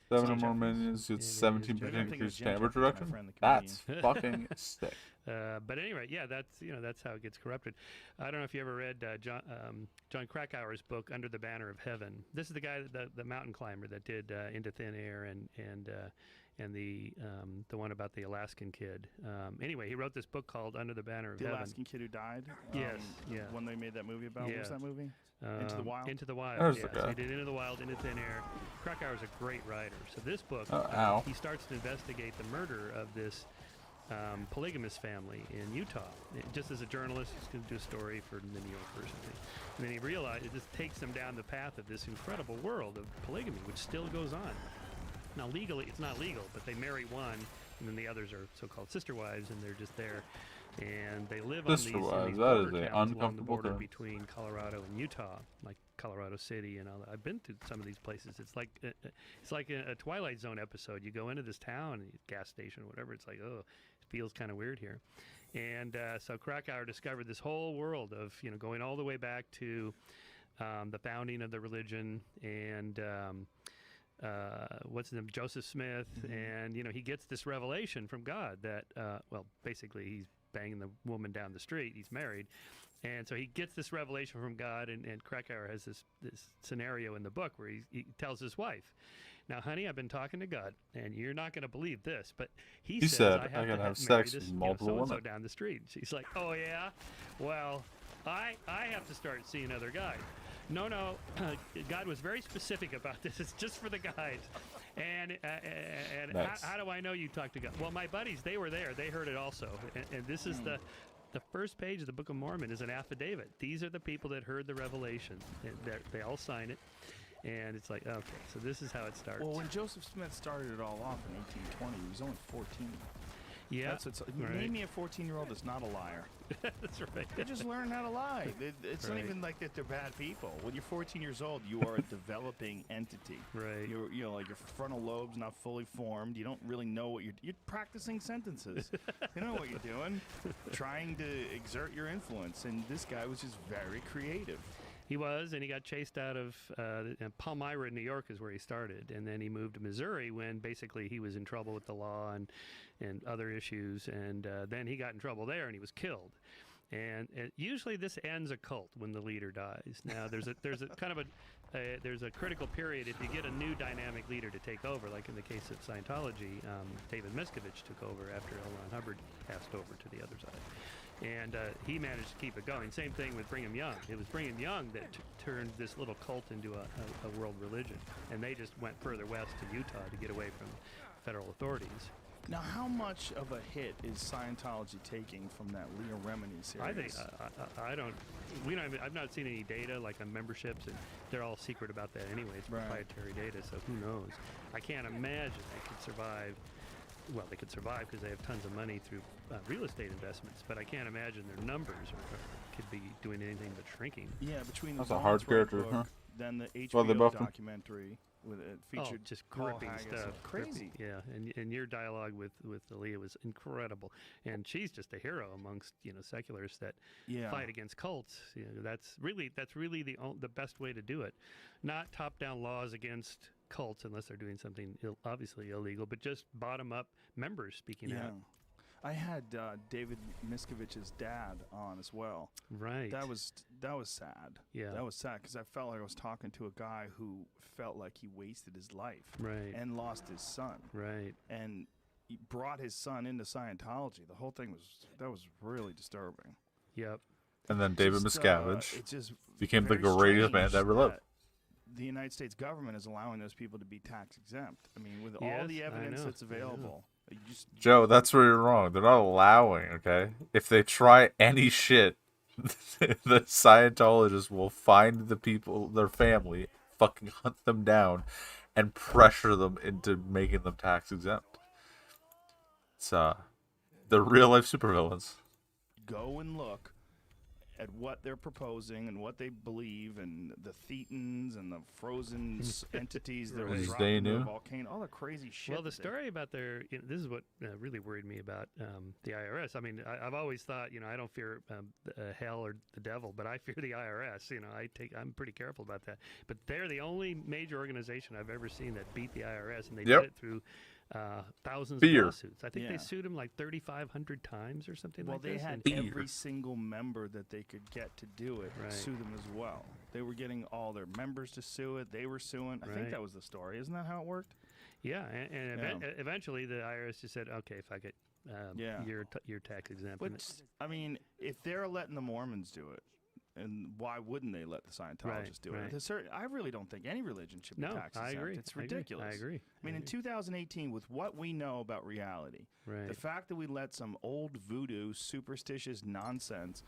7 more minions. It's 17% increased damage reduction. That's fucking sick. But anyway, yeah, that's how it gets corrupted. I don't know if you ever read John Krakauer's book Under the Banner of Heaven. This is the guy, the mountain climber that did Into Thin Air and the one about the Alaskan kid. Anyway, he wrote this book called Under the Banner of Heaven. The Alaskan kid who died. Yes. Yeah. When they made that movie about. What was that movie? Into the Wild. Into the Wild. There's yeah. the guy. So he did Into the Wild, Into Thin Air. Krakauer's a great writer. So this book, he starts to investigate the murder of this polygamous family in Utah. Just as a journalist, he's going to do a story for the New Yorker or something. And then he realized it just takes them down the path of this incredible world of polygamy, which still goes on. Now, legally, it's not legal, but they marry one, and then the others are so-called sister wives, and they're just there. And they live on these border towns along the border between Colorado and Utah, like Colorado City and all that. I've been to some of these places. It's like a Twilight Zone episode. You go into this town, gas station or whatever. It's like, oh, it feels kind of weird here. And so Krakauer discovered this whole world of, you know, going all the way back to the founding of the religion and what's his name, Joseph Smith, and you know he gets this revelation from God that well, basically he's banging the woman down the street. He's married, and so he gets this revelation from God. And Krakauer has this scenario in the book where he tells his wife, "Now, honey, I've been talking to God, and you're not going to believe this, but he said I got to have sex with multiple women so-and-so down the street." She's like, "Oh yeah, well, I have to start seeing other guys." No, God was very specific about this. It's just for the guys. And nice. how do I know you talked to God? Well, my buddies, they were there. They heard it also. And this is the first page of the Book of Mormon is an affidavit. These are the people that heard the revelation. And they all sign it. And it's like, okay, so this is how it starts. Well, when Joseph Smith started it all off in 1820, he was only 14. Yeah. Name me a 14-year-old that's not a liar. That's right. They just learn how to lie. It's not even like that they're bad people. When you're 14 years old, you are a developing entity. Right. Like your frontal lobe's not fully formed. You don't really know what you're practicing sentences. You don't know what you're doing. Trying to exert your influence. And this guy was just very creative. He was, and he got chased out of Palmyra, New York is where he started. And then he moved to Missouri when basically he was in trouble with the law and other issues. And then he got in trouble there and he was killed. And usually this ends a cult when the leader dies. Now there's a kind of there's a critical period if you get a new dynamic leader to take over, like in the case of Scientology, David Miscavige took over after L. Ron Hubbard passed over to the other side. And he managed to keep it going. Same thing with Brigham Young. It was Brigham Young that turned this little cult into a world religion. And they just went further west to Utah to get away from federal authorities. Now, how much of a hit is Scientology taking from that Leah Remini series? I think I've not seen any data like on memberships, and they're all secret about that anyway. It's proprietary data, so who knows? I can't imagine they could survive. Well, they could survive because they have tons of money through real estate investments, but I can't imagine their numbers could be doing anything but shrinking. Yeah, between that's the a hard character, book, huh? Then the HBO documentary with it featured just gripping stuff. Crazy. Yeah, and your dialogue with Leah was incredible, and she's just a hero amongst secularists that fight against cults. That's really the best way to do it. Not top-down laws against cults unless they're doing something obviously illegal, but just bottom-up members speaking out. I had David Miscavige's dad on as well. Right. That was sad. Yeah. That was sad because I felt like I was talking to a guy who felt like he wasted his life. Right. And lost his son. Right. And he brought his son into Scientology. The whole thing was really disturbing. Yep. And then David Miscavige became the greatest man to ever live. The United States government is allowing those people to be tax exempt. I mean, with all the evidence that's available. Joe, that's where you're wrong. They're not allowing, okay? If they try any shit, the Scientologists will find the people, their family, fucking hunt them down, and pressure them into making them tax exempt. It's the real life supervillains. Go and look at what they're proposing and what they believe, and the Thetans and the frozen entities that were dropped in the volcano, all the crazy shit. Well, the story about this is what really worried me about the IRS. I mean, I've always thought, I don't fear hell or the devil, but I fear the IRS. I'm pretty careful about that. But they're the only major organization I've ever seen that beat the IRS, and they did it through thousands of lawsuits. I think they sued him like 3,500 times or something like this. Well, they had every single member that they could get to do it sue them as well. They were getting all their members to sue it. They were suing. I think that was the story. Isn't that how it worked? Yeah, and eventually the IRS just said, okay, fuck it. You're tax exempt. But, I mean, if they're letting the Mormons do it, and why wouldn't they let the Scientologists do it? I really don't think any religion should be tax exempt. I agree. It's ridiculous. I agree. I mean, in 2018, with what we know about reality, the fact that we let some old voodoo, superstitious nonsense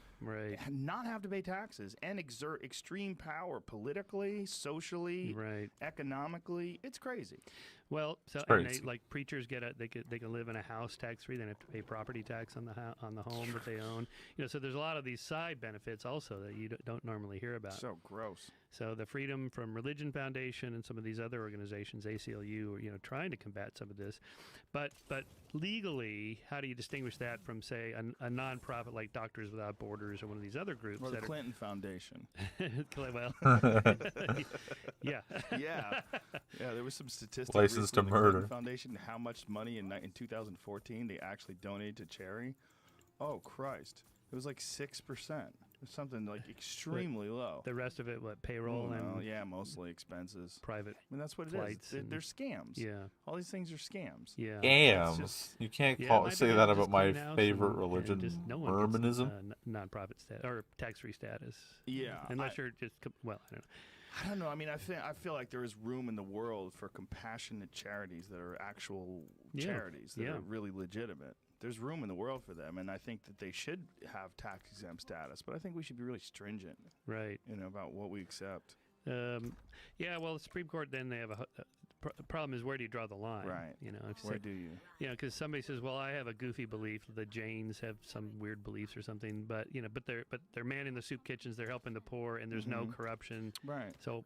not have to pay taxes and exert extreme power politically, socially, economically, it's crazy. Well, so like preachers they can live in a house tax free. They don't have to pay property tax on the home that they own. So there's a lot of these side benefits also that you don't normally hear about. So gross. So the Freedom from Religion Foundation and some of these other organizations, ACLU, are trying to combat some of this, but legally, how do you distinguish that from, say, a nonprofit like Doctors Without Borders or one of these other groups? Or the Clinton Foundation. Well, yeah. There was some statistics. License to murder. Clinton Foundation, how much money in 2014 they actually donated to charity? Oh Christ! It was like 6%. Something like extremely low. The rest of it, payroll and mostly expenses, private. I mean, that's what it is. They're scams. Yeah, all these things are scams. Yeah, scams. You can't say that about my favorite religion, Mormonism. Nonprofit status or tax-free status. Yeah, unless you're just I don't know. I don't know. I mean, I feel like there is room in the world for compassionate charities that are actual charities that are really legitimate. There's room in the world for them, and I think that they should have tax-exempt status. But I think we should be really stringent, right? About what we accept. Yeah, well, the Supreme Court, then they have a problem is, where do you draw the line? Right. You know, if you Where say, do you? You know, because somebody says, well, I have a goofy belief. The Jains have some weird beliefs or something, but you know, but they're manning the soup kitchens. They're helping the poor, and there's no corruption. Right. So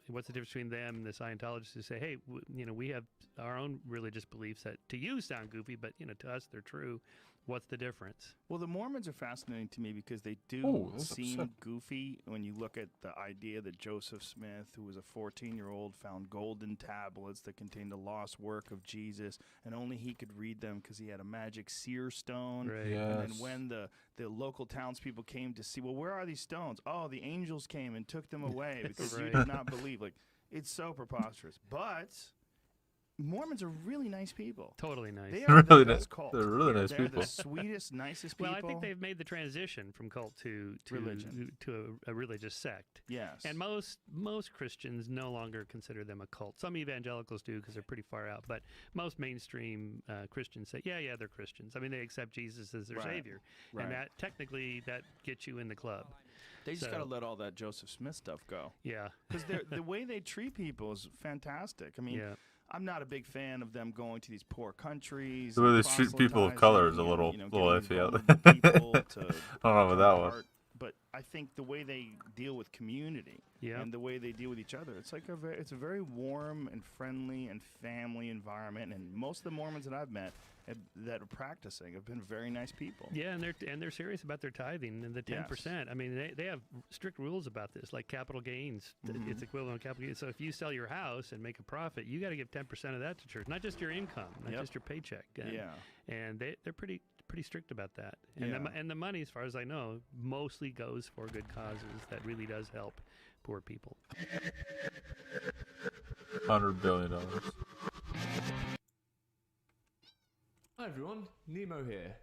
what's the difference between them and the Scientologists who say, hey, you know, we have our own religious beliefs that to you sound goofy, but you know, to us they're true. What's the difference? Well, the Mormons are fascinating to me because they do seem goofy when you look at the idea that Joseph Smith, who was a 14-year-old, found golden tablets that contained the lost work of Jesus, and only he could read them because he had a magic seer stone. Right. Yes. And then when the local townspeople came to see, well, where are these stones? Oh, the angels came and took them away because you did not believe. Like, it's so preposterous. But Mormons are really nice people. Totally nice. They are Really the nice. best cult. They're really nice They're people. the sweetest, nicest people. Well, I think they've made the transition from cult to religion, to a religious sect. Yes. And most Christians no longer consider them a cult. Some evangelicals do because they're pretty far out, but most mainstream Christians say, yeah, they're Christians. I mean, they accept Jesus as their savior, and that technically that gets you in the club. They just got to let all that Joseph Smith stuff go. Yeah. Because the way they treat people is fantastic. I mean, I'm not a big fan of them going to these poor countries. The way they treat people of color is a little iffy. I don't know about that one. But I think the way they deal with community and the way they deal with each other, it's like it's a very warm and friendly and family environment. And most of the Mormons that I've met that are practicing have been very nice people. Yeah, and they're serious about their tithing and the 10%. I mean, they have strict rules about this, like capital gains. It's equivalent to capital gains. So if you sell your house and make a profit, you got to give 10% of that to church, not just your income, not just your paycheck. And they're pretty strict about that. And the money, as far as I know, mostly goes for good causes. That really does help poor people. $100 billion. Hi everyone, Nemo here.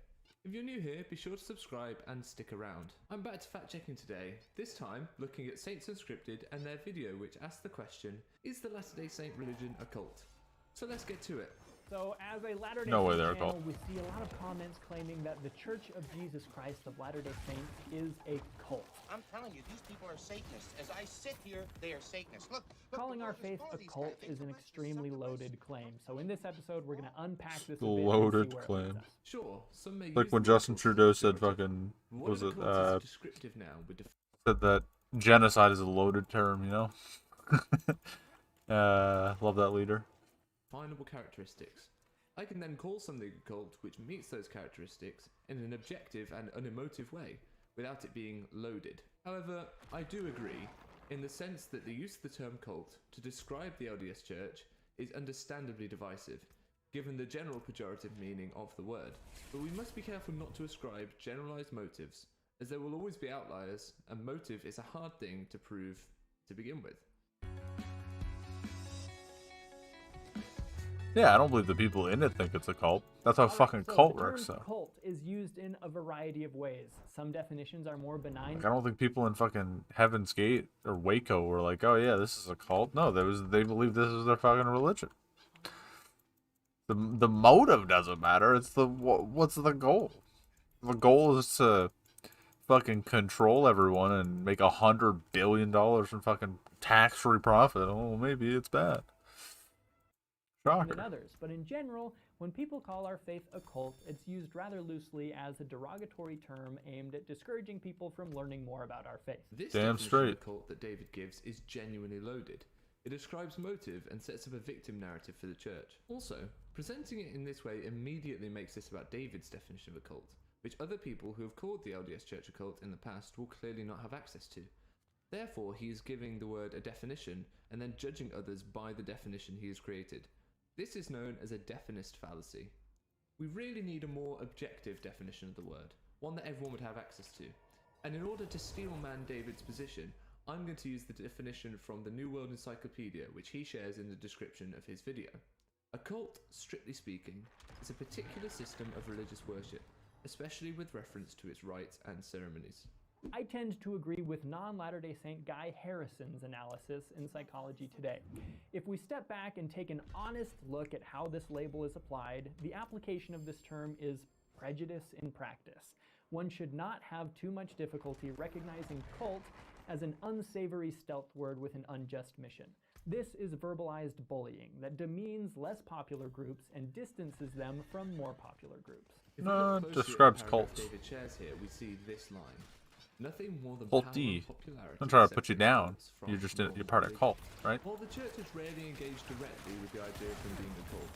If you're new here, be sure to subscribe and stick around. I'm back to fact-checking today, this time looking at Saints Unscripted and their video which asks the question, is the Latter-day Saint religion a cult? So let's get to it. So as a Latter-day way Saint they're a channel, cult. we see a lot of comments claiming that the Church of Jesus Christ of Latter-day Saints is a cult. I'm telling you, these people are Satanists. As I sit here, they are Satanists. Look Calling our faith a cult is an extremely loaded claim. So in this episode, we're going to unpack this a bit Loaded and see where it claim. leads us. Sure, some may Like use when the Justin word Trudeau said pejorative. fucking, What was if it, a cult is descriptive now with said that genocide is a loaded term, you know? Love that leader. definable characteristics. I can then call something a cult which meets those characteristics in an objective and unemotive way, without it being loaded. However, I do agree, in the sense that the use of the term cult to describe the LDS Church is understandably divisive, given the general pejorative meaning of the word. But we must be careful not to ascribe generalized motives, as there will always be outliers, and motive is a hard thing to prove to begin with. Yeah, I don't believe the people in it think it's a cult. That's how fucking cult works, The so. term cult is used in a variety of ways. Some definitions are more benign. Like, I don't think people in fucking Heaven's Gate or Waco were like, oh yeah, this is a cult. No, they believe this is their fucking religion. The motive doesn't matter. It's what's the goal? The goal is to fucking control everyone and make $100 billion in fucking tax-free profit. Oh, maybe it's bad. Than others, but in general, when people call our faith a cult, it's used rather loosely as a derogatory term aimed at discouraging people from learning more about our faith. This Damn definition straight. of cult that David gives is genuinely loaded. It describes motive and sets up a victim narrative for the church. Also, presenting it in this way immediately makes this about David's definition of a cult, which other people who have called the LDS Church a cult in the past will clearly not have access to. Therefore, he is giving the word a definition and then judging others by the definition he has created. This is known as a definist fallacy. We really need a more objective definition of the word, one that everyone would have access to. And in order to steelman David's position, I'm going to use the definition from the New World Encyclopedia, which he shares in the description of his video. A cult, strictly speaking, is a particular system of religious worship, especially with reference to its rites and ceremonies. I tend to agree with non-Latter-day Saint Guy Harrison's analysis in Psychology Today. If we step back and take an honest look at how this label is applied, the application of this term is prejudice in practice. One should not have too much difficulty recognizing cult as an unsavory stealth word with an unjust mission. This is verbalized bullying that demeans less popular groups and distances them from more popular groups. If we look closely describes at the paragraph cults. David shares here, we see this line. Nothing more than Cult power D. and popularity I'm trying to put you separates down. cults from You're just you're normal part of a religion. cult, right? While the church has rarely engaged directly with the idea of them being a cult,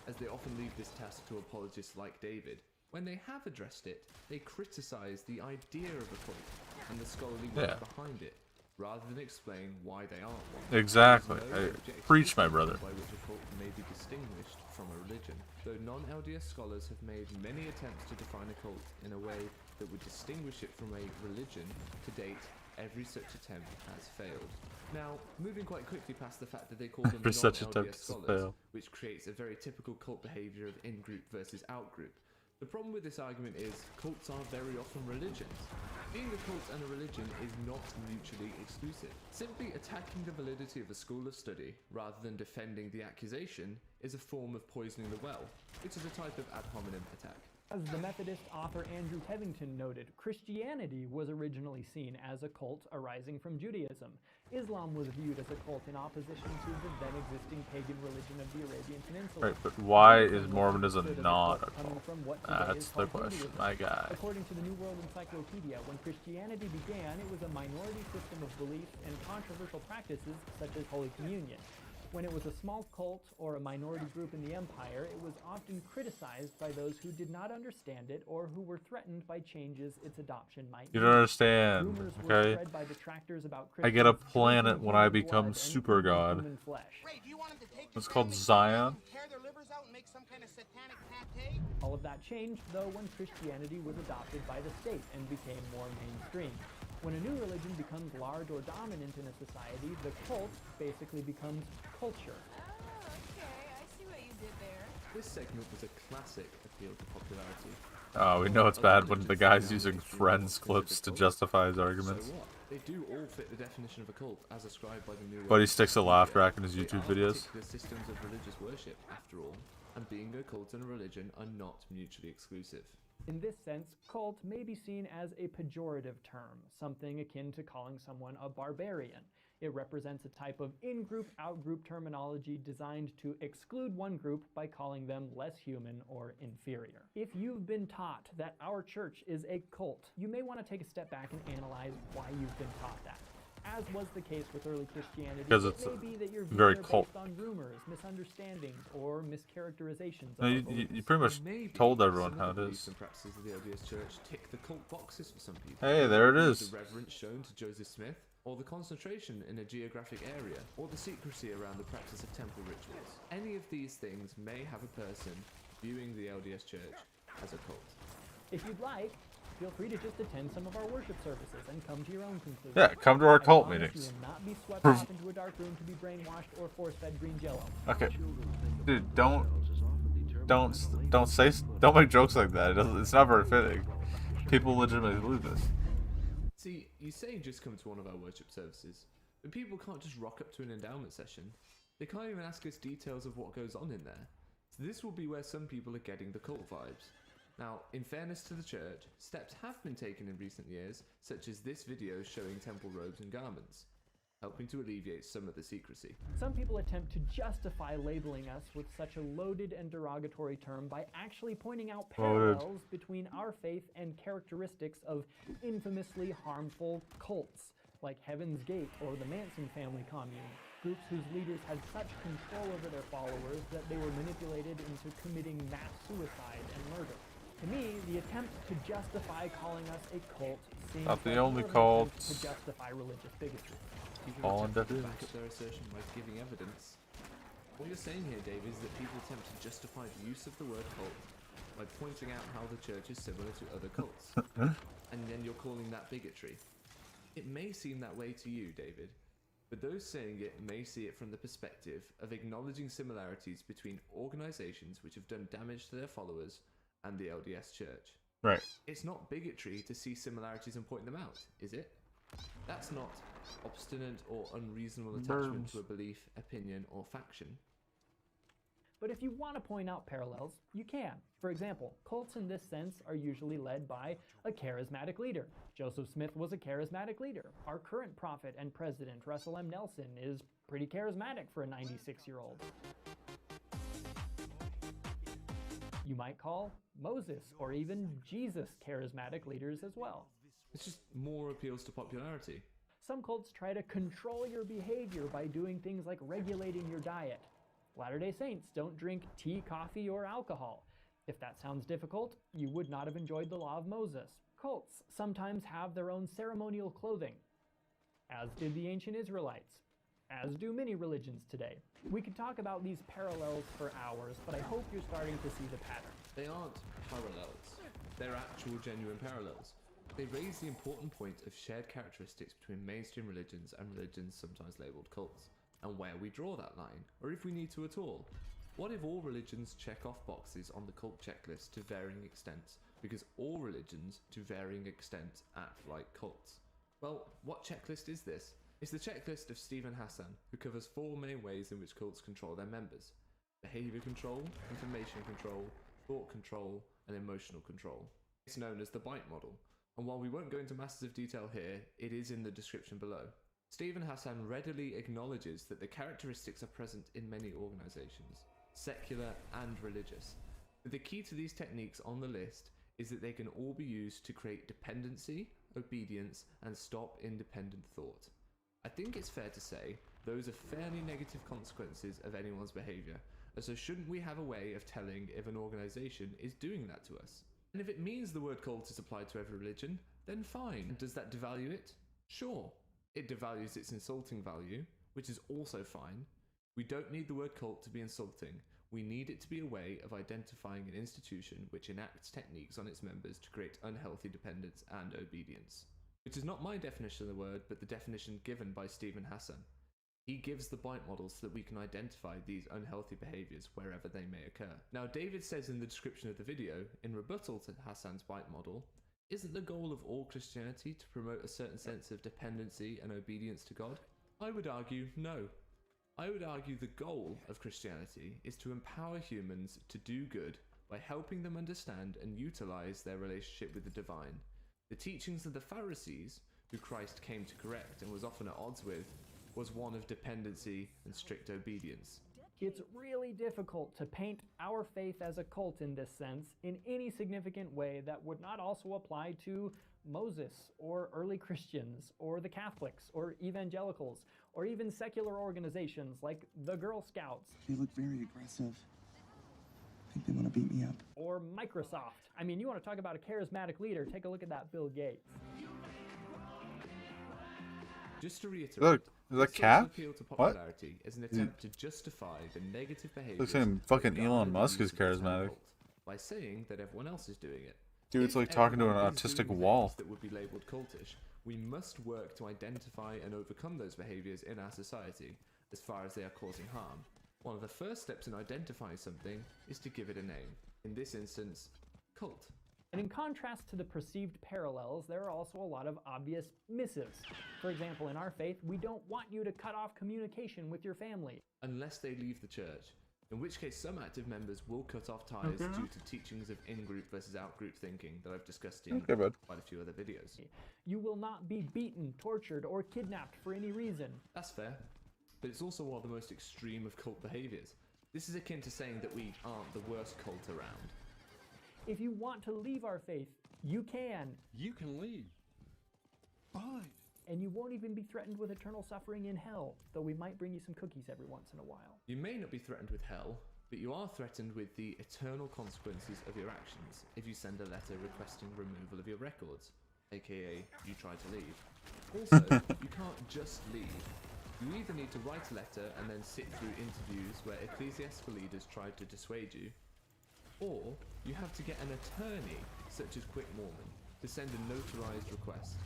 as they often leave this task to apologists like David, when they have addressed it, they criticize the idea of a cult and the scholarly work behind it, rather than explain why they aren't one. Exactly. There's no Hey, objective preach, my brother. by which a cult may be distinguished from a religion. Though non-LDS scholars have made many attempts to define a cult in a way that would distinguish it from a religion, to date, every such attempt has failed. Now, moving quite quickly past the fact that they call them Every such attempt non-LDS has scholars, failed. which creates a very typical cult behavior of in-group versus out-group. The problem with this argument is cults are very often religions. Being a cult and a religion is not mutually exclusive. Simply attacking the validity of a school of study, rather than defending the accusation, is a form of poisoning the well, which is a type of ad hominem attack. As the Methodist author Andrew Tevington noted, Christianity was originally seen as a cult arising from Judaism. Islam was viewed as a cult in opposition to the then existing pagan religion of the Arabian Peninsula. Right, but why is Mormonism not a coming cult? from what today That's is the called question, Judaism. my guy. According to the New World Encyclopedia, when Christianity began, it was a minority system of beliefs and controversial practices such as Holy Communion. When it was a small cult or a minority group in the empire, it was often criticized by those who did not understand it or who were threatened by changes its adoption might You make. don't understand, Rumors were okay? spread by detractors about I get a Christians planet drinking when I human blood become and super eating god. human flesh. It's called Zion. Tear their livers out and make some kind of satanic pate? All of that changed, though, when Christianity was adopted by the state and became more mainstream. When a new religion becomes large or dominant in a society, the cult basically becomes culture. This segment was a classic appeal to popularity. Oh, we know it's bad when the guy's using Friends clips to justify his arguments. So what? They do all fit the definition of a cult as ascribed by the New York But he sticks a laugh track in his They YouTube are videos. particular systems of religious worship, after all, and being a cult and a religion are not mutually exclusive. In this sense, cult may be seen as a pejorative term, something akin to calling someone a barbarian. It represents a type of in-group, out-group terminology designed to exclude one group by calling them less human or inferior. If you've been taught that our church is a cult, you may want to take a step back and analyze why you've been taught that. As was the case with early Christianity, Because it it's may be that your very views are cult. based on rumors, misunderstandings, or mischaracterizations of No, our you beliefs. pretty much Maybe told everyone some how of the it beliefs is. and practices of the LDS Church tick the cult boxes for some people. Hey, there it is. The reverence shown to Joseph Smith, or the concentration in a geographic area, or the secrecy around the practice of temple rituals. Any of these things may have a person viewing the LDS Church as a cult. If you'd like, feel free to just attend some of our worship services and come to your own conclusions. Yeah, come to our I cult promise meetings. You will not be swept off into a dark room to be brainwashed or force-fed green jello. Okay, dude, don't make jokes like that. It's not very fitting. People legitimately believe this. See, you say just come to one of our worship services, but people can't just rock up to an endowment session. They can't even ask us details of what goes on in there. So this will be where some people are getting the cult vibes. Now, in fairness to the church, steps have been taken in recent years, such as this video showing temple robes and garments, helping to alleviate some of the secrecy. Some people attempt to justify labeling us with such a loaded and derogatory term by actually pointing out parallels between our faith and characteristics of infamously harmful cults, like Heaven's Gate or the Manson family commune, groups whose leaders had such control over their followers that they were manipulated into committing mass suicide and murder. To me, the attempt to justify calling us a cult seems Not the like only more of an cult. attempt to justify religious bigotry. People All attempt to in back up their assertion by giving evidence. What you're saying here, Dave, is that people attempt to justify the use of the word cult by pointing out how the church is similar to other cults, and then you're calling that bigotry. It may seem that way to you, David, but those saying it may see it from the perspective of acknowledging similarities between organizations which have done damage to their followers and the LDS Church. Right. It's not bigotry to see similarities and point them out, is it? That's not obstinate or unreasonable attachment to a belief, opinion, or faction. But if you want to point out parallels, you can. For example, cults in this sense are usually led by a charismatic leader. Joseph Smith was a charismatic leader. Our current prophet and president, Russell M. Nelson, is pretty charismatic for a 96-year-old. You might call Moses or even Jesus charismatic leaders as well. It's just more appeals to popularity. Some cults try to control your behavior by doing things like regulating your diet. Latter-day Saints don't drink tea, coffee, or alcohol. If that sounds difficult, you would not have enjoyed the law of Moses. Cults sometimes have their own ceremonial clothing, as did the ancient Israelites, as do many religions today. We could talk about these parallels for hours, but I hope you're starting to see the pattern. They aren't parallels. They're actual genuine parallels. They raise the important point of shared characteristics between mainstream religions and religions sometimes labelled cults, and where we draw that line, or if we need to at all. What if all religions check off boxes on the cult checklist to varying extents, because all religions to varying extents act like cults? Well, what checklist is this? It's the checklist of Stephen Hassan, who covers 4 main ways in which cults control their members: behaviour control, information control, thought control, and emotional control. It's known as the BITE model, and while we won't go into masses of detail here, it is in the description below. Stephen Hassan readily acknowledges that the characteristics are present in many organisations, secular and religious. But the key to these techniques on the list is that they can all be used to create dependency, obedience, and stop independent thought. I think it's fair to say those are fairly negative consequences of anyone's behaviour, and so shouldn't we have a way of telling if an organisation is doing that to us? And if it means the word cult is applied to every religion, then fine. And does that devalue it? Sure. It devalues its insulting value, which is also fine. We don't need the word cult to be insulting. We need it to be a way of identifying an institution which enacts techniques on its members to create unhealthy dependence and obedience. Which is not my definition of the word, but the definition given by Stephen Hassan. He gives the BITE model so that we can identify these unhealthy behaviours wherever they may occur. Now, David says in the description of the video, in rebuttal to Hassan's BITE model, isn't the goal of all Christianity to promote a certain sense of dependency and obedience to God? I would argue no. I would argue the goal of Christianity is to empower humans to do good by helping them understand and utilise their relationship with the divine. The teachings of the Pharisees, who Christ came to correct and was often at odds with, was one of dependency and strict obedience. It's really difficult to paint our faith as a cult in this sense in any significant way that would not also apply to Moses or early Christians or the Catholics or evangelicals or even secular organizations like the Girl Scouts. They look very aggressive. I think they want to beat me up. Or Microsoft. I mean, you want to talk about a charismatic leader, take a look at that Bill Gates. Just to reiterate, look, is that cat? Appeal to What? popularity is an attempt to justify the negative behavior. Looks like fucking Elon Musk is charismatic. By saying that everyone else is doing it. Dude, it's like talking to an autistic wall. That would be labelled cultish. We must work to identify and overcome those behaviours in our society, as far as they are causing harm. One of the first steps in identifying something is to give it a name. In this instance, cult. And in contrast to the perceived parallels, there are also a lot of obvious missives. For example, in our faith, we don't want you to cut off communication with your family. Unless they leave the church, in which case some active members will cut off ties due to teachings of in-group versus out-group thinking that I've discussed in quite a few other videos. You will not be beaten, tortured, or kidnapped for any reason. That's fair, but it's also one of the most extreme of cult behaviours. This is akin to saying that we aren't the worst cult around. If you want to leave our faith, you can. You can leave. But... And you won't even be threatened with eternal suffering in hell, though we might bring you some cookies every once in a while. You may not be threatened with hell, but you are threatened with the eternal consequences of your actions if you send a letter requesting removal of your records, aka you try to leave. Also, you can't just leave. You either need to write a letter and then sit through interviews where ecclesiastical leaders try to dissuade you, or you have to get an attorney, such as Quick Mormon, to send a notarized request.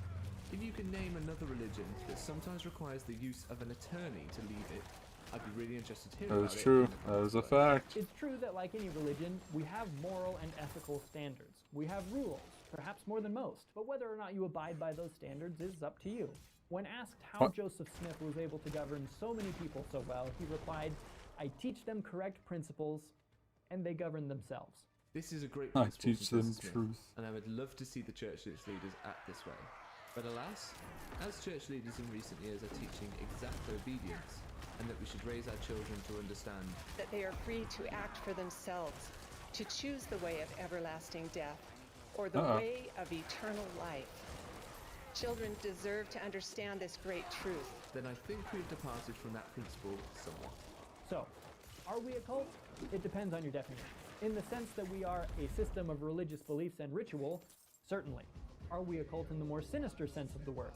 If you can name another religion that sometimes requires the use of an attorney to leave it, I'd be really interested to hear about it. That's true. That is a fact. It's true that like any religion, we have moral and ethical standards. We have rules, perhaps more than most, but whether or not you abide by those standards is up to you. When asked how Joseph Smith was able to govern so many people so well, he replied, I teach them correct principles, and they govern themselves. This is a great I principle teach from them Joseph Smith, truth. and I would love to see the church leaders act this way. But alas, as church leaders in recent years are teaching exact obedience, and that we should raise our children to understand that they are free to act for themselves, to choose the way of everlasting death or the way of eternal life. Children deserve to understand this great truth. Then I think we've departed from that principle somewhat. So, are we a cult? It depends on your definition. In the sense that we are a system of religious beliefs and ritual, certainly. Are we a cult in the more sinister sense of the word?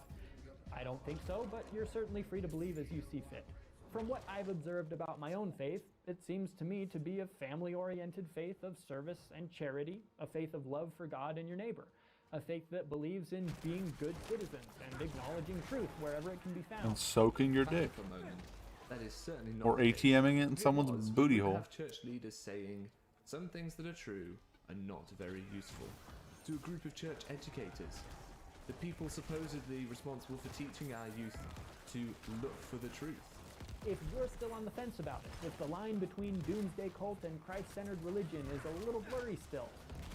I don't think so, but you're certainly free to believe as you see fit. From what I've observed about my own faith, it seems to me to be a family-oriented faith of service and charity, a faith of love for God and your neighbor, a faith that believes in being good citizens and acknowledging truth wherever it can be found. And soaking your dick. That is certainly not Or the case. ATMing it in If someone's was, booty we would hole. have church leaders saying, some things that are true are not very useful. To a group of church educators, the people supposedly responsible for teaching our youth to look for the truth. If you're still on the fence about it, if the line between doomsday cult and Christ-centered religion is a little blurry still,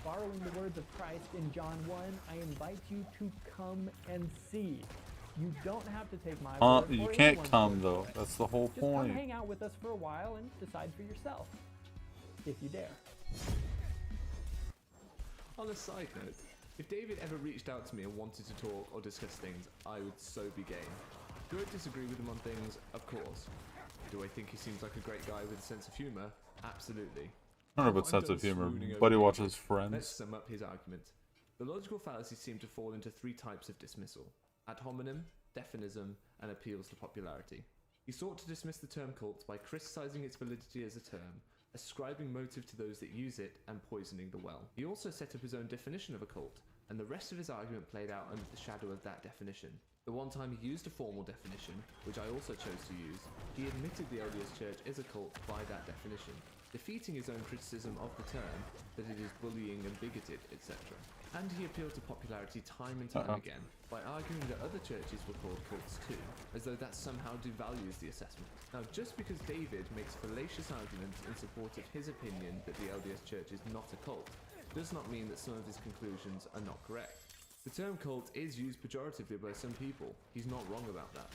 borrowing the words of Christ in John 1, I invite you to come and see. You don't have to take my word You or can't anyone's come word though. for it. That's the whole Just point. come hang out with us for a while and decide for yourself, if you dare. On a side note, if David ever reached out to me and wanted to talk or discuss things, I would so be game. Do I disagree with him on things? Of course. Do I think he seems like a great guy with a sense of humour? Absolutely. I don't know about I'm sense done of humor. swooning over Buddy David. watches Let's Friends. sum up his argument. The logical fallacies seem to fall into three types of dismissal: ad hominem, definism, and appeals to popularity. He sought to dismiss the term cult by criticising its validity as a term, ascribing motive to those that use it, and poisoning the well. He also set up his own definition of a cult, and the rest of his argument played out under the shadow of that definition. The one time he used a formal definition, which I also chose to use, he admitted the LDS Church is a cult by that definition, defeating his own criticism of the term, that it is bullying and bigoted, etc. And he appealed to popularity time and time again, by arguing that other churches were called cults too, as though that somehow devalues the assessment. Now, just because David makes fallacious arguments in support of his opinion that the LDS Church is not a cult, does not mean that some of his conclusions are not correct. The term cult is used pejoratively by some people. He's not wrong about that.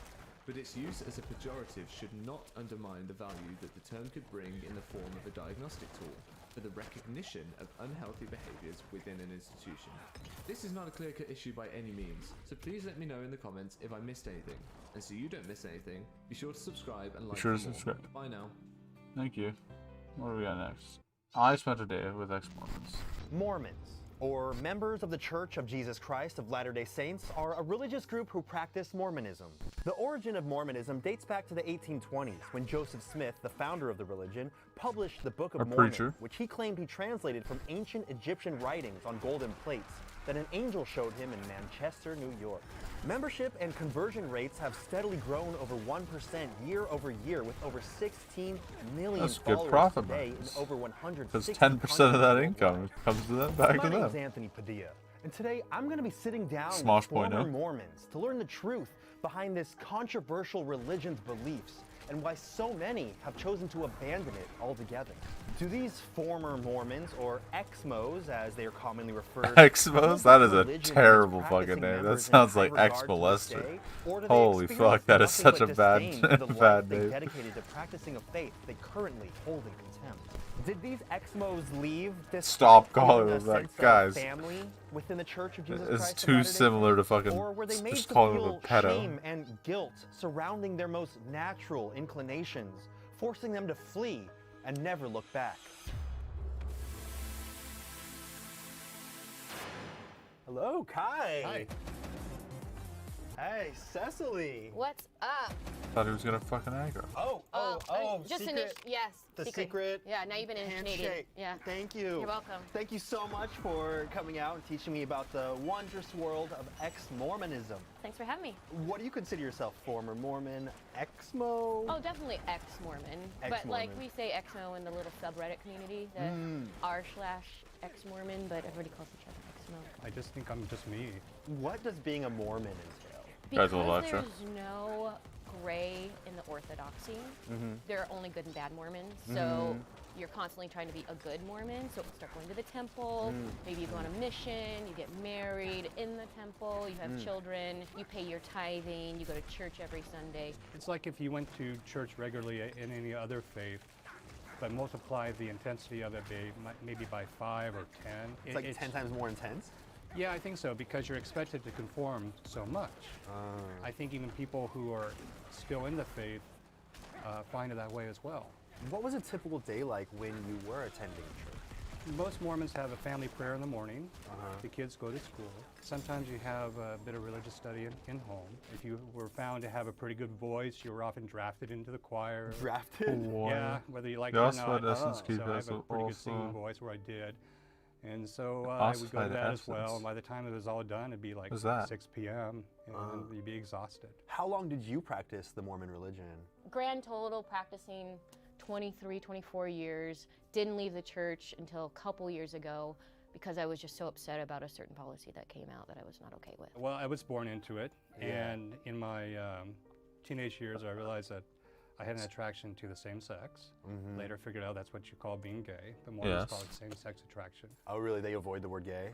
But its use as a pejorative should not undermine the value that the term could bring in the form of a diagnostic tool for the recognition of unhealthy behaviours within an institution. This is not a clear-cut issue by any means, so please let me know in the comments if I missed anything. And so you don't miss anything, be sure to subscribe and like Be sure to for more. subscribe. Bye now. Thank you. What do we got next? I spent a day with ex-Mormons. Mormons, or members of the Church of Jesus Christ of Latter-day Saints, are a religious group who practice Mormonism. The origin of Mormonism dates back to the 1820s, when Joseph Smith, the founder of the religion, published the Book of Mormon, which he claimed he translated from ancient Egyptian writings on golden plates that an angel showed him in Manchester, New York. Membership and conversion rates have steadily grown over 1% year over year, with over 16 million That's good followers profit today in margins. over 160 Because 10% of that income comes to them, back My to name is them. Anthony Padilla, and today I'm going to be sitting down Smosh with former 0.0. Mormons to learn the truth behind this controversial religion's beliefs and why so many have chosen to abandon it altogether. Do these former Mormons, or ex-mos as they are commonly referred to, Ex-mos? That is a religion and its terrible practicing fucking name. That members in sounds high like regard to ex-molester. this day? Or do they Holy experience fuck, that is nothing such a but bad, disdain for the bad life they name. dedicated to practicing a faith they currently hold in contempt? Did these ex-mos leave this Stop calling a them that, sense of guys. family within the Church of Jesus It's Christ of too Latter-day similar to Saints? fucking Or were they made just to calling him a feel pedo. shame and guilt surrounding their most natural inclinations, forcing them to flee and never look back? Hello, Kai. Hi. Hey, Cecily. What's up? Thought he was gonna fucking aggro. Just secret. yes. The secret. Yeah, now you've been initiated. Handshake. Yeah. Thank you. You're welcome. Thank you so much for coming out and teaching me about the wondrous world of ex-Mormonism. Thanks for having me. What do you consider yourself? Former Mormon, ex-Mo? Oh, definitely ex-Mormon. But like Ex-Mormon. we say ex-Mo in the little subreddit community, the r/ex-Mormon, but everybody calls each other ex-Mo. I just think I'm just me. What does being a Mormon entail? Guys will Because lecture. there's no gray in the orthodoxy. There are only good and bad Mormons. So you're constantly trying to be a good Mormon. So start going to the temple. Maybe you go on a mission. You get married in the temple. You have children. You pay your tithing. You go to church every Sunday. It's like if you went to church regularly in any other faith, but multiply the intensity of it maybe by 5 or 10. It's like 10 times more intense? Yeah, I think so, because you're expected to conform so much. I think even people who are still in the faith find it that way as well. What was a typical day like when you were attending church? Most Mormons have a family prayer in the morning. The kids go to school. Sometimes you have a bit of religious study in home. If you were found to have a pretty good voice, you were often drafted into the choir. Drafted? Yeah, whether you like it or not. So I have a pretty good singing voice, where I did. And so I would go to that as well. And by the time it was all done, it'd be like 6 p.m. and you'd be exhausted. How long did you practice the Mormon religion? Grand total practicing 23, 24 years. Didn't leave the church until a couple years ago because I was just so upset about a certain policy that came out that I was not okay with. Well, I was born into it. And in my teenage years, I realized that I had an attraction to the same sex. Later figured out that's what you call being gay. The Mormons call it same-sex attraction. Oh, really? They avoid the word gay?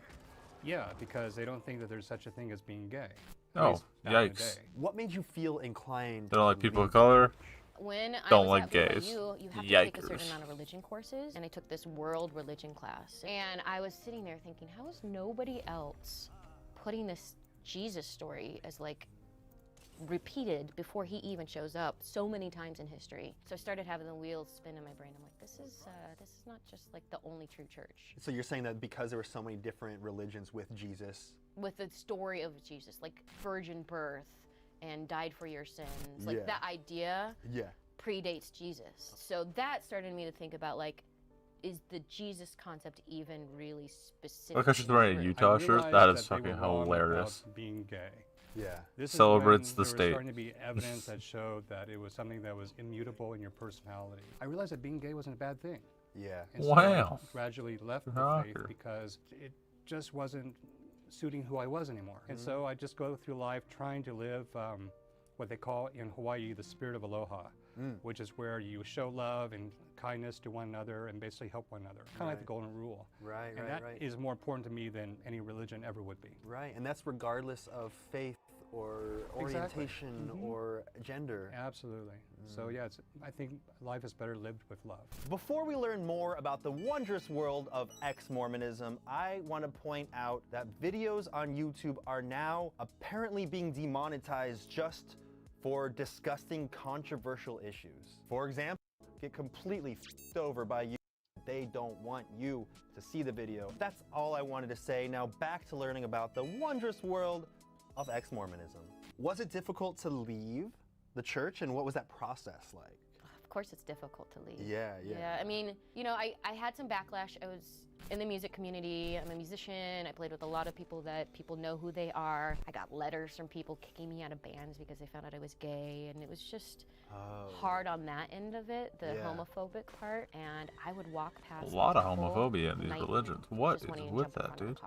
Yeah, because they don't think that there's such a thing as being gay. Oh, yikes. What made you feel inclined They don't like people of color. When don't I was like at gays. BYU, you have to Yikers. take a certain amount of religion courses, and I took this world religion class. And I was sitting there thinking, how is nobody else putting this Jesus story as like repeated before he even shows up so many times in history? So I started having the wheels spin in my brain. I'm like, this is not just like the only true church. So you're saying that because there were so many different religions with Jesus? With the story of Jesus, like virgin birth and died for your sins. Like that idea predates Jesus. So that started me to think about, like, is the Jesus concept even really specific? Look how she's wearing a Utah shirt. That is fucking hilarious. Being gay. Yeah. This Celebrates is when the there state. was starting to be evidence that showed that it was something that was immutable in your personality. I realized that being gay wasn't a bad thing. Yeah. And so Wow. I gradually left the faith because it just wasn't suiting who I was anymore. And so I just go through life trying to live what they call in Hawaii the spirit of aloha, which is where you show love and kindness to one another and basically help one another. Kind of like the golden rule. And that is more important to me than any religion ever would be. Right, and that's regardless of faith or orientation or gender. Absolutely. So yeah, I think life is better lived with love. Before we learn more about the wondrous world of ex-Mormonism, I want to point out that videos on YouTube are now apparently being demonetized just for discussing controversial issues. For example, get completely f***ed over by you. They don't want you to see the video. That's all I wanted to say. Now back to learning about the wondrous world of ex-Mormonism. Was it difficult to leave the church, and what was that process like? Of course it's difficult to leave. Yeah. I mean, you know, I had some backlash. I was in the music community. I'm a musician. I played with a lot of people that people know who they are. I got letters from people kicking me out of bands because they found out I was gay, and it was just hard on that end of it, the homophobic part. And I would walk past A lot of homophobia in these religions. What is with that, dude?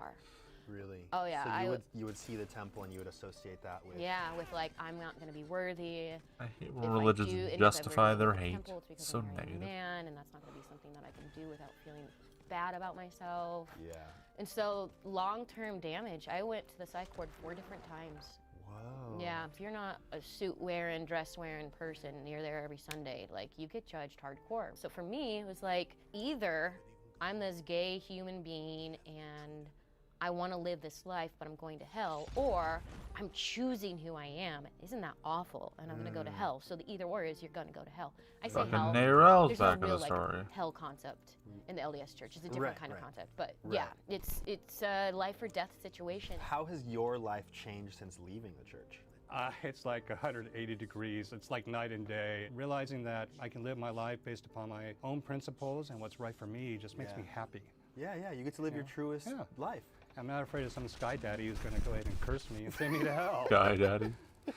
Really? Oh yeah. So you would see the temple and you would associate that with... Yeah, with like, I'm not going to be worthy. I hate when religions justify their hate. It's so negative. Man, and that's not going to be something that I can do without feeling bad about myself. Yeah. And so long-term damage, I went to the psych ward 4 different times. Whoa. Yeah, if you're not a suit-wearing, dress-wearing person, you're there every Sunday, like, you get judged hardcore. So for me, it was like, either I'm this gay human being and I want to live this life, but I'm going to hell, or I'm choosing who I am. Isn't that awful? And I'm going to go to hell. So the either or is you're going to go to hell. I say Fucking hell. Narel's There's back no in real the story. like hell concept in the LDS church. It's a different kind of concept. But yeah, it's a life or death situation. How has your life changed since leaving the church? It's like 180 degrees. It's like night and day. Realizing that I can live my life based upon my own principles and what's right for me just makes me happy. Yeah, you get to live your truest life. I'm not afraid of some sky daddy who's going to go ahead and curse me and send me to hell. Sky daddy.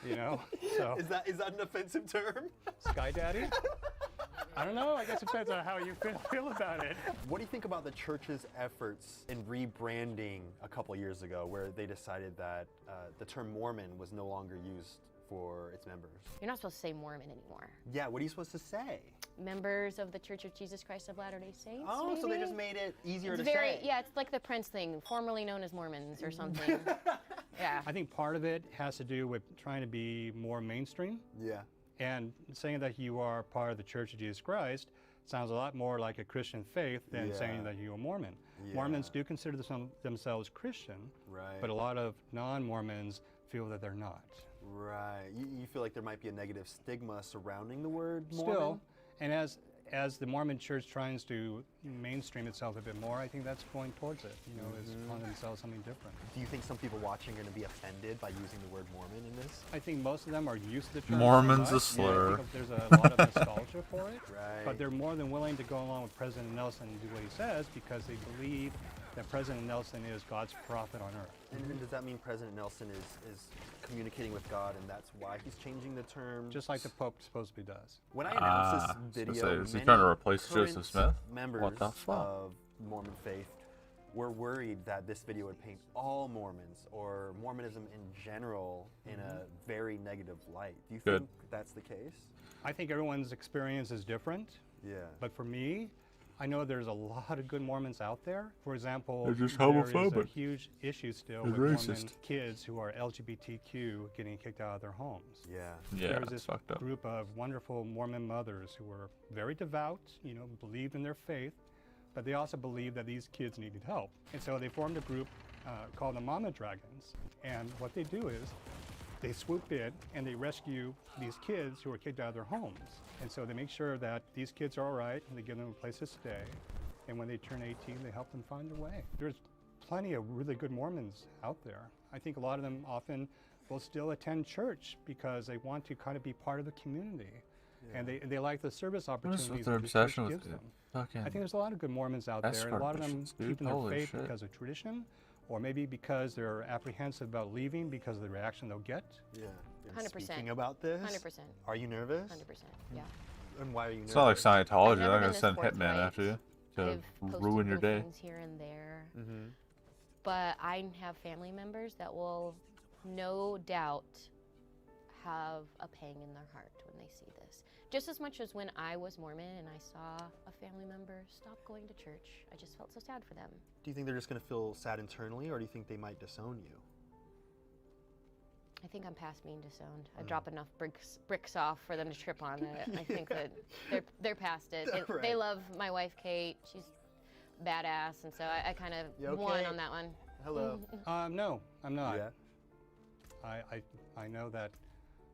You know? So Is that an offensive term? Sky daddy? I don't know. I guess it depends on how you feel about it. What do you think about the church's efforts in rebranding a couple years ago, where they decided that the term Mormon was no longer used for its members. You're not supposed to say Mormon anymore. Yeah, what are you supposed to say? Members of the Church of Jesus Christ of Latter-day Saints. Oh, maybe? so they just made it easier It's to very, say. Yeah, it's like the Prince thing, formerly known as Mormons or something. Yeah. I think part of it has to do with trying to be more mainstream. Yeah. And saying that you are part of the Church of Jesus Christ sounds a lot more like a Christian faith than saying that you're a Mormon. Yeah. Mormons do consider themselves Christian, Right. but a lot of non-Mormons feel that they're not. Right. You feel like there might be a negative stigma surrounding the word Mormon? Still, and as the Mormon Church tries to mainstream itself a bit more, I think that's going towards it. You know, is calling themselves something different. Do you think some people watching are going to be offended by using the word Mormon in this? I think most of them are used to the term. Mormon's so a much. slur. Yeah, I think there's a lot of nostalgia for it. Right. But they're more than willing to go along with President Nelson and do what he says because they believe that President Nelson is God's prophet on earth. And does that mean President Nelson is communicating with God, and that's why he's changing the term? Just like the Pope supposedly does. When I announced this video, is he trying to replace current Joseph Smith? Members What the fuck? of Mormon faith were worried that this video would paint all Mormons or Mormonism in general in a very negative light. Do you think that's the case? I think everyone's experience is different. Yeah. But for me, I know there's a lot of good Mormons out there. For example, They're just there is homophobic. a huge issue still They're with racist. Mormon kids who are LGBTQ getting kicked out of their homes. Yeah. Yeah, There's it's this fucked up. group of wonderful Mormon mothers who were very devout, you know, believed in their faith, but they also believed that these kids needed help. And so they formed a group called the Mama Dragons. And what they do is they swoop in and they rescue these kids who are kicked out of their homes. And so they make sure that these kids are all right and they give them a place to stay. And when they turn 18, they help them find their way. There's plenty of really good Mormons out there. I think a lot of them often will still attend church because they want to kind of be part of the community. Yeah. And they like the service opportunities with their that the church obsession with gives it? them. Fucking I think there's a lot of good Mormons out there, and a lot of them missions, dude. keeping their Holy faith shit. because of tradition, or maybe because they're apprehensive about leaving because of the reaction they'll get. Yeah. 100%. Speaking about this, 100%. Are you nervous? 100%, yeah. And why are you nervous? It's not like Scientology. I've They're never not going been to send this hitman forthright. after you to I've posted ruin your little day. things here and there. Mm-hmm. But I have family members that will no doubt have a pang in their heart when they see this. Just as much as when I was Mormon and I saw a family member stop going to church, I just felt so sad for them. Do you think they're just going to feel sad internally, or do you think they might disown you? I think I'm past being disowned. I drop enough bricks off for them to trip on it. I think that they're past it. Right. They love my wife, Kate. She's badass, and so I kind of won okay? on that one. Hello. No, I'm not. Yeah. I know that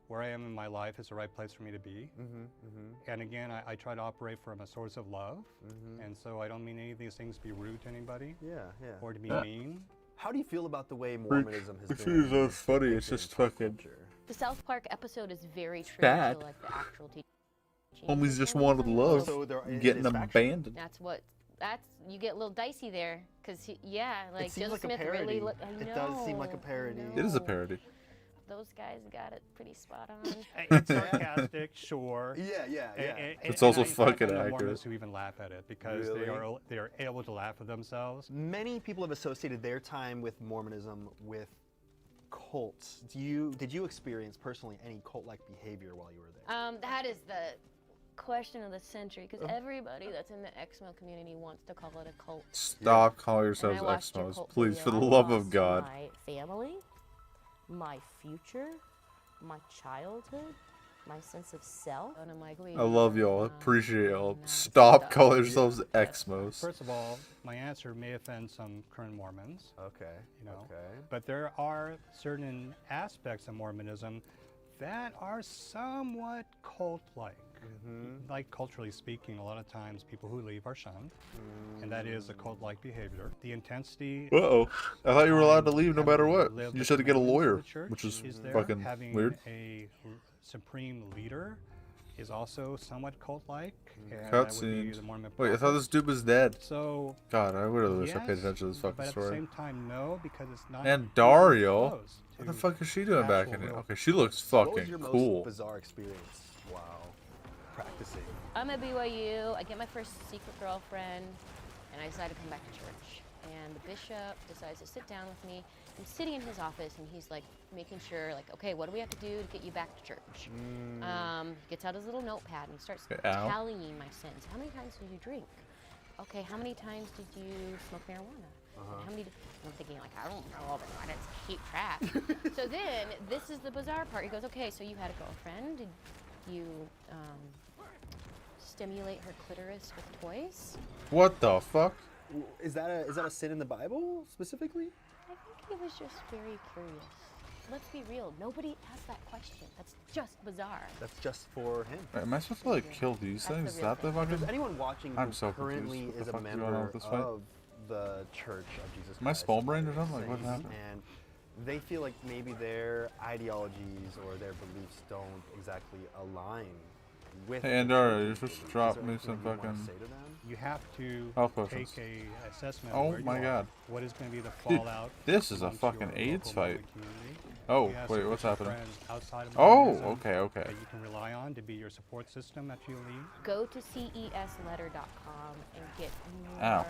where I am in my life is the right place for me to be. And again, I try to operate from a source of love. And so I don't mean any of these things to be rude to anybody. Or to be mean. How do you feel about the way Mormonism has It's been? so funny. It's just fucking. The South Park episode is very true Sad. to like the actual teaching. Homies just wanted love, So getting abandoned. That's you get a little dicey there, cause like it seems Joseph like Smith a parody. really looked. It does seem like a parody. It is a parody. Those guys got it pretty spot on. It's sarcastic, sure. Yeah. It's also I fucking know accurate. Mormons who even laugh at it because they are able to laugh at themselves. Many people have associated their time with Mormonism with cults. Did you experience personally any cult-like behavior while you were there? That is the question of the century, because everybody that's in the Exmo community wants to call it a cult. Stop calling And I yourselves watched your Exmos, cult please, video. for the I love of lost God. My family, my future, my childhood, my sense of self. And I'm like, wait, I love y'all. Appreciate y'all. Stop calling yourselves Exmos. First of all, my answer may offend some current Mormons. Okay. You know, Okay. but there are certain aspects of Mormonism that are somewhat cult-like. Like culturally speaking, a lot of times people who leave are shunned, and that is a cult-like behavior. The intensity. Uh-oh. I thought you were allowed to leave no matter what. live You the just had to get a commandments of lawyer, the church which is there. fucking Having weird. a supreme leader is also somewhat cult-like. and that would be Cutscenes. the Mormon Wait, I thought prophet. this dude was dead. So. God, I really wish I yes, paid attention to this fucking but at story. the same time, no, because it's not. And even Dario. close What the to fuck is she doing back actual in here? real Okay, she looks What was fucking your cool. most bizarre experience while practicing? I'm at BYU. I get my first secret girlfriend, and I decide to come back to church. and the bishop decides to sit down with me. I'm sitting in his office, and he's like making sure, like, okay, what do we have to do to get you back to church? Gets out his little notepad and starts tallying my sins. How many times did you drink? Okay, how many times did you smoke marijuana? And how many? I'm thinking, like, I don't know, but I didn't keep track. So then, this is the bizarre part. He goes, okay, so you had a girlfriend. Did you stimulate her clitoris with toys? What the fuck? Is that a sin in the Bible specifically? I think he was just very curious. Let's be real. Nobody asked that question. That's just bizarre. That's just for him. Wait, am I supposed to like kill these things? Is that the fucking? If anyone watching I'm who so currently confused. is What a the fuck is going on member with this fight? of the Church of Jesus Christ. Am I spawn brained or something? Like what happened? And they feel like maybe their ideologies or their beliefs don't exactly align with. Hey, Andara, you're supposed to drop me some fucking. You have to take a assessment. Oh where you my are, god. What is going to be the Dude, fallout? this is a amongst fucking your AIDS local fight. community? Oh, You have wait, what's sufficient happening? friends outside of Oh, Mormonism okay. That you can rely on to be your support system that you lead. Go to cesletter.com and get more Ow.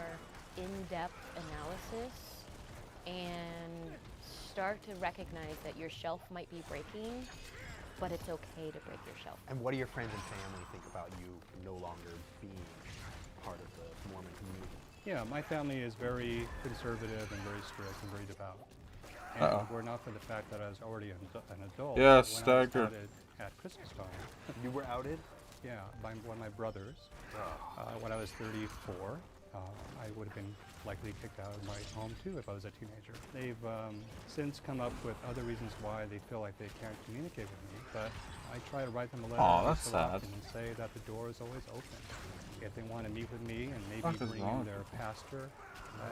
in-depth analysis and start to recognize that your shelf might be breaking, but it's okay to break your shelf. And what do your friends and family think about you no longer being part of the Mormon community? Yeah, my family is very conservative and very strict and very devout. And were not for the fact that I was already an adult. Yeah, Oh, when I was stagger. outed at Christmas time. You were outed? Yeah, by one of my brothers. When I was 34, I would have been likely kicked out of my home too if I was a teenager. They've since come up with other reasons why they feel like they can't communicate with me, but I try to write them a letter Aw, every that's so sad. often and say that the door is always open. If they want to meet with me and maybe Fuck is bring wrong in with their pastor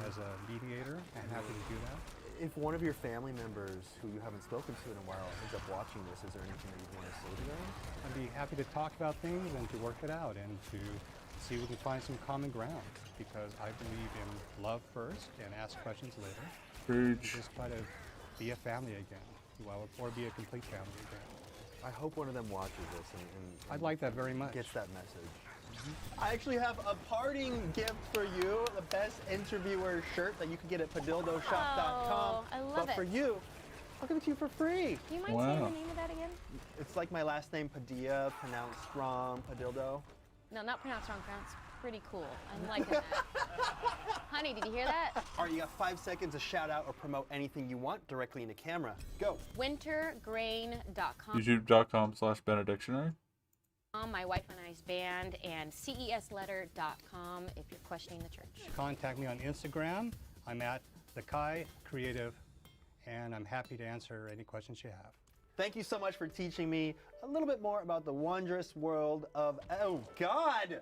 as a mediator, I'm happy to do that. If one of your family members who you haven't spoken to in a while ends up watching this, is there anything that you want to say to them? I'd be happy to talk about things and to work it out and to see if we can find some common ground, because I believe in love first and ask questions later. And Preach. just try to be a family again, well, or be a complete family again. I hope one of them watches this and I'd like that very much. Gets that message. I actually have a parting gift for you, the best interviewer shirt that you can get at padildoshop.com. Oh, I love but it. for you, I'll give it to you for free. Do you mind saying the name of that again? It's like my last name, Padilla, pronounced wrong, Padildo. No, not pronounced wrong, pronounced pretty cool. I'm liking that. Honey, did you hear that? All right, you got 5 seconds to shout out or promote anything you want directly into camera. Go. Wintergrain.com. YouTube.com/benedictionary. My wife and I's band, and cesletter.com if you're questioning the church. Contact me on Instagram. I'm at the Kai Creative, and I'm happy to answer any questions you have. Thank you so much for teaching me a little bit more about the wondrous world of, oh God!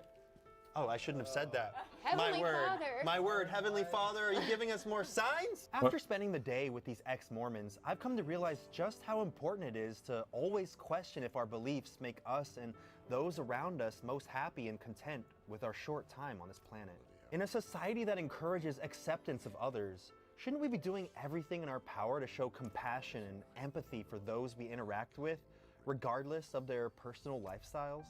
Oh, I shouldn't have said that. Heavenly My word. Father. My word, Heavenly Father, are you giving us more signs? After spending the day with these ex-Mormons, I've come to realize just how important it is to always question if our beliefs make us and those around us most happy and content with our short time on this planet. In a society that encourages acceptance of others, shouldn't we be doing everything in our power to show compassion and empathy for those we interact with, regardless of their personal lifestyles?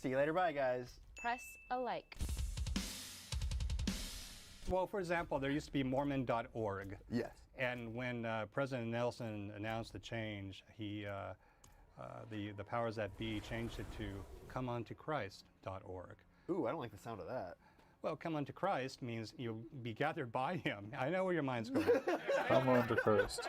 See you later, bye guys. Press a like. Well, for example, there used to be Mormon.org. Yes. And when President Nelson announced the change, he, the powers that be changed it to comeuntochrist.org. Ooh, I don't like the sound of that. Well, come unto Christ means you'll be gathered by him. I know where your mind's going. Come on to Christ.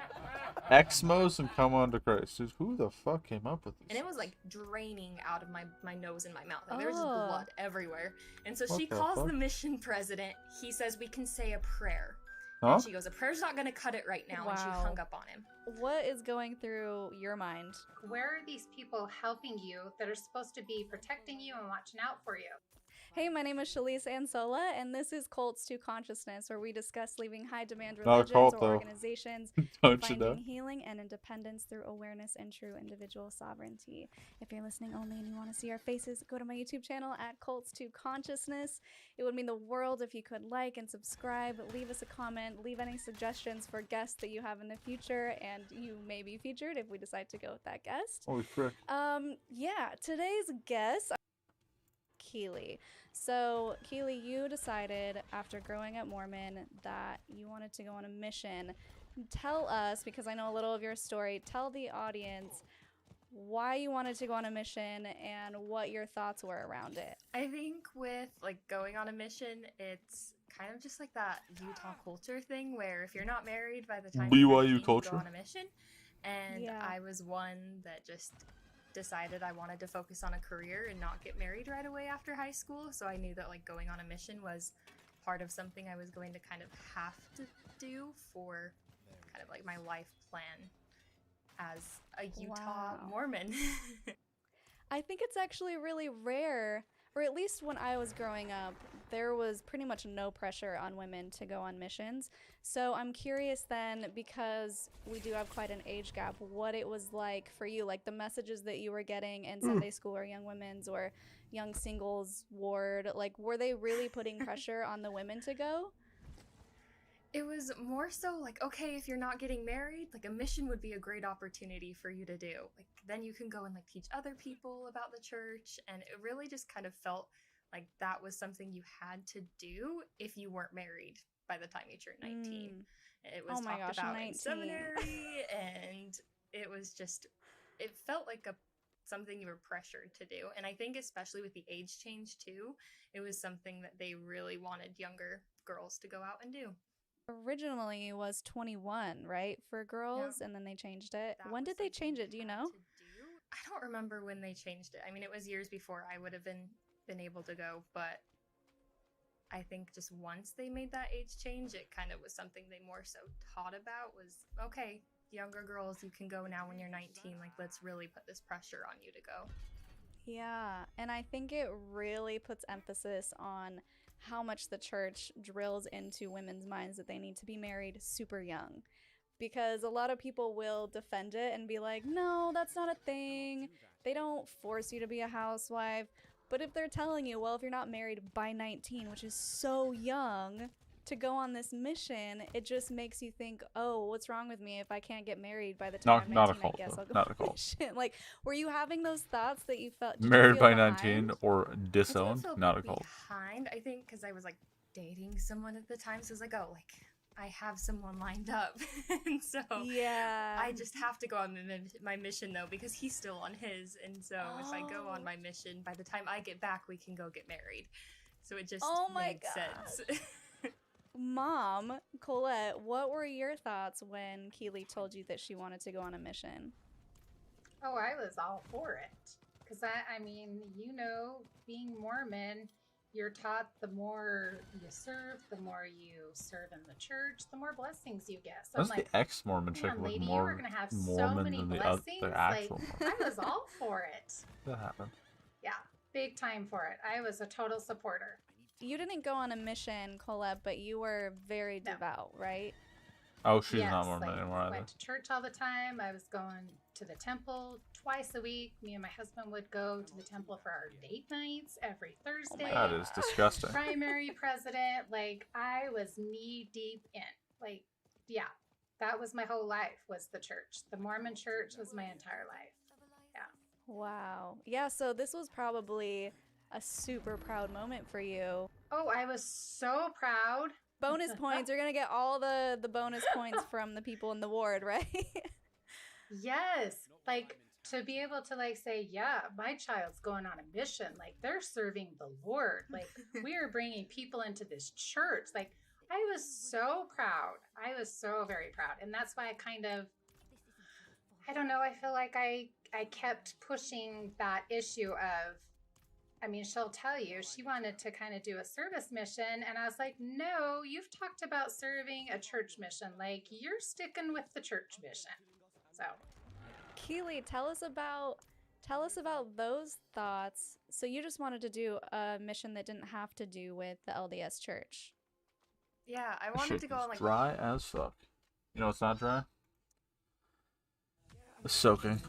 Exmos and come on to Christ. Dude, who the fuck came up with this? And it was like draining out of my nose and my mouth. Like, there was just Oh. blood everywhere. And so What she the calls fuck? the mission president. He says we can say a prayer. Huh? And she goes, a prayer's not going to cut it right now. And she Wow. hung up on him. What is going through your mind? Where are these people helping you that are supposed to be protecting you and watching out for you? Hey, my name is Shalise Ansola, and this is Cults to Consciousness, where we discuss leaving high-demand Not a religions cult, or though. organizations, Don't you finding know? healing and independence through awareness and true individual sovereignty. If you're listening only and you want to see our faces, go to my YouTube channel at Cults to Consciousness. It would mean the world if you could like and subscribe, leave us a comment, leave any suggestions for guests that you have in the future, and you may be featured if we decide to go with that guest. Holy frick. Yeah, today's guest, Keely. So, Keely, you decided after growing up Mormon that you wanted to go on a mission. Tell us, because I know a little of your story, tell the audience why you wanted to go on a mission and what your thoughts were around it. I think with like going on a mission, it's kind of just like that Utah culture thing where if you're not married by the time you're 19, you go on a mission. And I was one that just decided I wanted to focus on a career and not get married right away after high school. So I knew that like going on a mission was part of something I was going to kind of have to do for kind of like my life plan as a Utah Mormon. I think it's actually really rare, or at least when I was growing up, there was pretty much no pressure on women to go on missions. So I'm curious then, because we do have quite an age gap, what it was like for you, like the messages that you were getting in Sunday school or Young Women's or Young Singles Ward, like were they really putting pressure on the women to go? It was more so like, okay, if you're not getting married, like a mission would be a great opportunity for you to do. Like then you can go and like teach other people about the church. And it really just kind of felt like that was something you had to do if you weren't married by the time you turned 19. It was talked about 19. In seminary, and it was just, it felt like something you were pressured to do. And I think especially with the age change too, it was something that they really wanted younger girls to go out and do. Originally was 21, right, for girls, and then they changed it. When did they change it? Do you know? I don't remember when they changed it. I mean, it was years before I would have been able to go, but I think just once they made that age change, it kind of was something they more so taught about was, okay, younger girls, you can go now when you're 19. Like, let's really put this pressure on you to go. Yeah, and I think it really puts emphasis on how much the church drills into women's minds that they need to be married super young. Because a lot of people will defend it and be like, no, that's not a thing. They don't force you to be a housewife. But if they're telling you, well, if you're not married by 19, which is so young, to go on this mission, it just makes you think, oh, what's wrong with me if I can't get married by the time I'm 19? I guess I'll go on a mission. Like, were you having those thoughts that you felt married by 19 or disowned? Not a cult. Behind, I think, because I was like dating someone at the time, so it was like, oh, like I have someone lined up, and so I just have to go on my mission though because he's still on his, and so if I go on my mission, by the time I get back, we can go get married. So it just made sense. Mom, Colette, what were your thoughts when Keely told you that she wanted to go on a mission? Oh, I was all for it. Because, I mean, you know, being Mormon, you're taught the more you serve, the more you serve in the church, the more blessings you get. So That's the ex-Mormon chick with more Mormon than the actual Mormon. I was all for it. That happened. Yeah, big time for it. I was a total supporter. You didn't go on a mission, Colette, but you were very devout, right? Oh, she's not Mormon anymore either. I went to church all the time. I was going to the temple twice a week. Me and my husband would go to the temple for our date nights every Thursday. That is disgusting. Primary president, like I was knee deep in. Like, yeah, that was my whole life was the church. The Mormon church was my entire life. Yeah. Wow. Yeah, so this was probably a super proud moment for you. Oh, I was so proud. Bonus points. You're going to get all the bonus points from the people in the ward, right? Yes. Like to be able to like say, yeah, my child's going on a mission. Like they're serving the Lord. Like we are bringing people into this church. Like I was so proud. I was so very proud. And that's why I don't know. I feel like I kept pushing that issue of, I mean, she'll tell you she wanted to kind of do a service mission. And I was like, no, you've talked about serving a church mission. Like you're sticking with the church mission. So Keely, tell us about those thoughts. So you just wanted to do a mission that didn't have to do with the LDS church. Yeah, I wanted to go on like dry as fuck. You know it's not dry? It's soaking.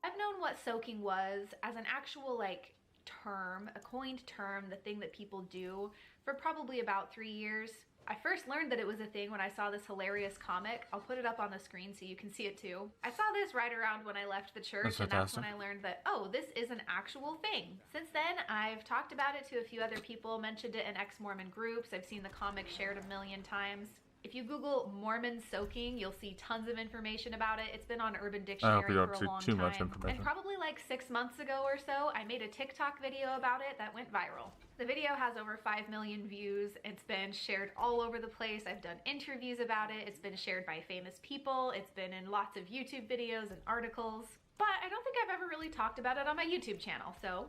I've known what soaking was as an actual like term, a coined term, the thing that people do for probably about 3 years. I first learned that it was a thing when I saw this hilarious comic. I'll put it up on the screen so you can see it too. I saw this right around when I left the church, and that's when I learned that, oh, this is an actual thing. Since then, I've talked about it to a few other people, mentioned it in ex-Mormon groups. I've seen the comic shared a million times. If you Google Mormon soaking, you'll see tons of information about it. It's been on Urban Dictionary for a long too much time. information. And probably like 6 months ago or so, I made a TikTok video about it that went viral. The video has over 5 million views. It's been shared all over the place. I've done interviews about it. It's been shared by famous people. It's been in lots of YouTube videos and articles. But I don't think I've ever really talked about it on my YouTube channel, so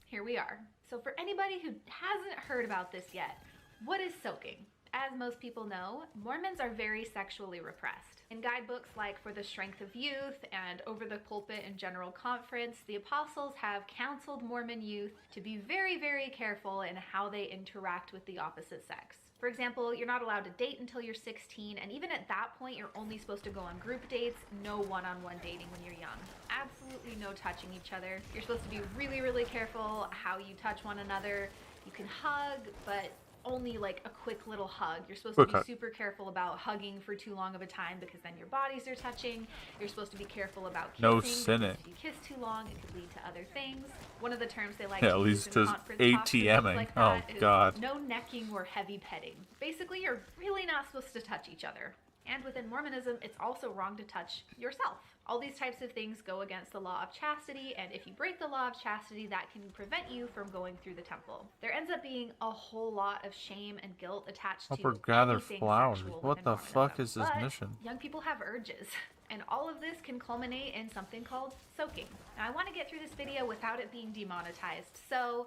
here we are. So for anybody who hasn't heard about this yet, what is soaking? As most people know, Mormons are very sexually repressed. In guidebooks like For the Strength of Youth and Over the Pulpit and General Conference, the apostles have counseled Mormon youth to be very, very careful in how they interact with the opposite sex. For example, you're not allowed to date until you're 16, and even at that point, you're only supposed to go on group dates, no one-on-one dating when you're young. Absolutely no touching each other. You're supposed to be really, really careful how you touch one another. You can hug, but only like a quick little hug. You're supposed to be super careful about hugging for too long of a time because then your bodies are touching. You're supposed to be careful about kissing. No sinning. If you kiss too long, it could lead to other things. One of the terms they like Yeah, to at use least in to conference talks and things ATMing. like Oh, that is God. no necking or heavy petting. Basically, you're really not supposed to touch each other. And within Mormonism, it's also wrong to touch yourself. All these types of things go against the law of chastity, and if you break the law of chastity, that can prevent you from going through the temple. There ends up being a whole lot of shame and guilt attached Help to her gather anything flowers. sexual What within the Mormonism. fuck is this But mission? young people have urges, and all of this can culminate in something called soaking. Now, I want to get through this video without it being demonetized, so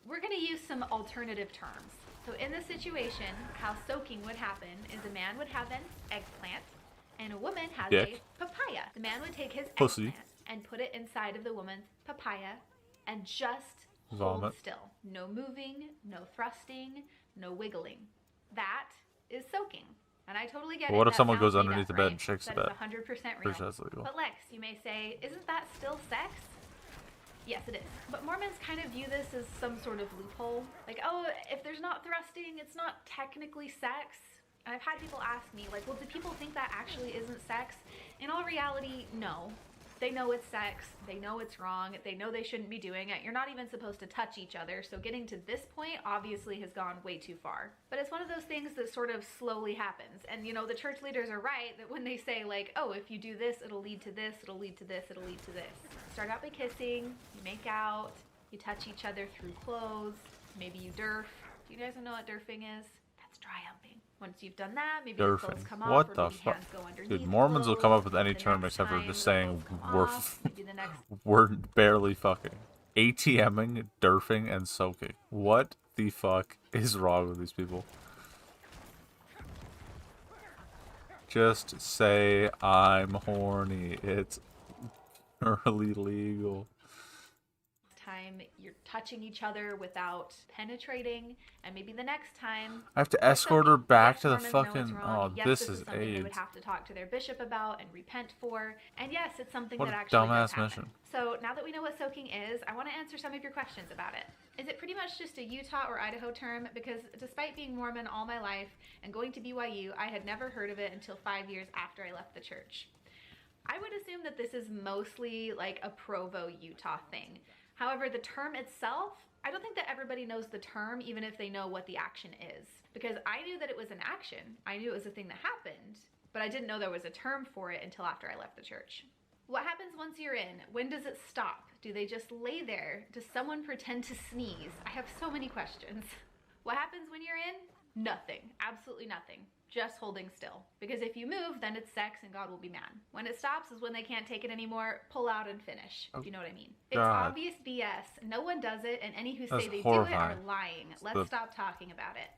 we're going to use some alternative terms. So in this situation, how soaking would happen is a man would have an eggplant, and a woman has Dick. a papaya. The man would take his Pussy. eggplant and put it inside of the woman's papaya and just Vomit. hold still. No moving, no thrusting, no wiggling. That is soaking. And I totally get it. What if That someone sounds goes made underneath up, the bed right? and shakes the That is bed? 100% Pretty real. sure that's legal. But Lex, you may say, isn't that still sex? Yes, it is. But Mormons kind of view this as some sort of loophole. Like, oh, if there's not thrusting, it's not technically sex. And I've had people ask me, like, well, do people think that actually isn't sex? In all reality, no. They know it's sex. They know it's wrong. They know they shouldn't be doing it. You're not even supposed to touch each other. So getting to this point obviously has gone way too far. But it's one of those things that sort of slowly happens. And, you know, the church leaders are right that when they say, like, oh, if you do this, it'll lead to this, it'll lead to this, it'll lead to this. Start out by kissing, you make out, you touch each other through clothes, maybe you derf. Do you guys know what derfing is? That's dry humping. Once you've done that, maybe your clothes Durfing. come off, What or the maybe fuck? hands go underneath Dude, Mormons will come up with any the term next except for time just the saying clothes come off, maybe the next we're barely fucking. ATMing, derfing, and soaking. What the fuck is wrong with these people? Just say I'm horny. It's purely legal. time you're touching each other without penetrating, and maybe the next time I have to there's escort her something- back yes, to the Mormons know it's fucking. wrong. Oh, Yes, this is is something they would AIDS. have to talk to their bishop about and repent for, and yes, it's something What that a actually does dumbass happen. mission. So now that we know what soaking is, I want to answer some of your questions about it. Is it pretty much just a Utah or Idaho term? Because despite being Mormon all my life and going to BYU, I had never heard of it until 5 years after I left the church. I would assume that this is mostly like a Provo, Utah thing. However, the term itself, I don't think that everybody knows the term, even if they know what the action is. Because I knew that it was an action. I knew it was a thing that happened, but I didn't know there was a term for it until after I left the church. What happens once you're in? When does it stop? Do they just lay there? Does someone pretend to sneeze? I have so many questions. What happens when you're in? Nothing. Absolutely nothing. Just holding still. Because if you move, then it's sex and God will be mad. When it stops is when they can't take it anymore, pull out and finish, if you know what I mean. It's God. obvious BS. No one does it, and any who That's say they horrifying. do it are lying. It's Let's the- stop talking about it.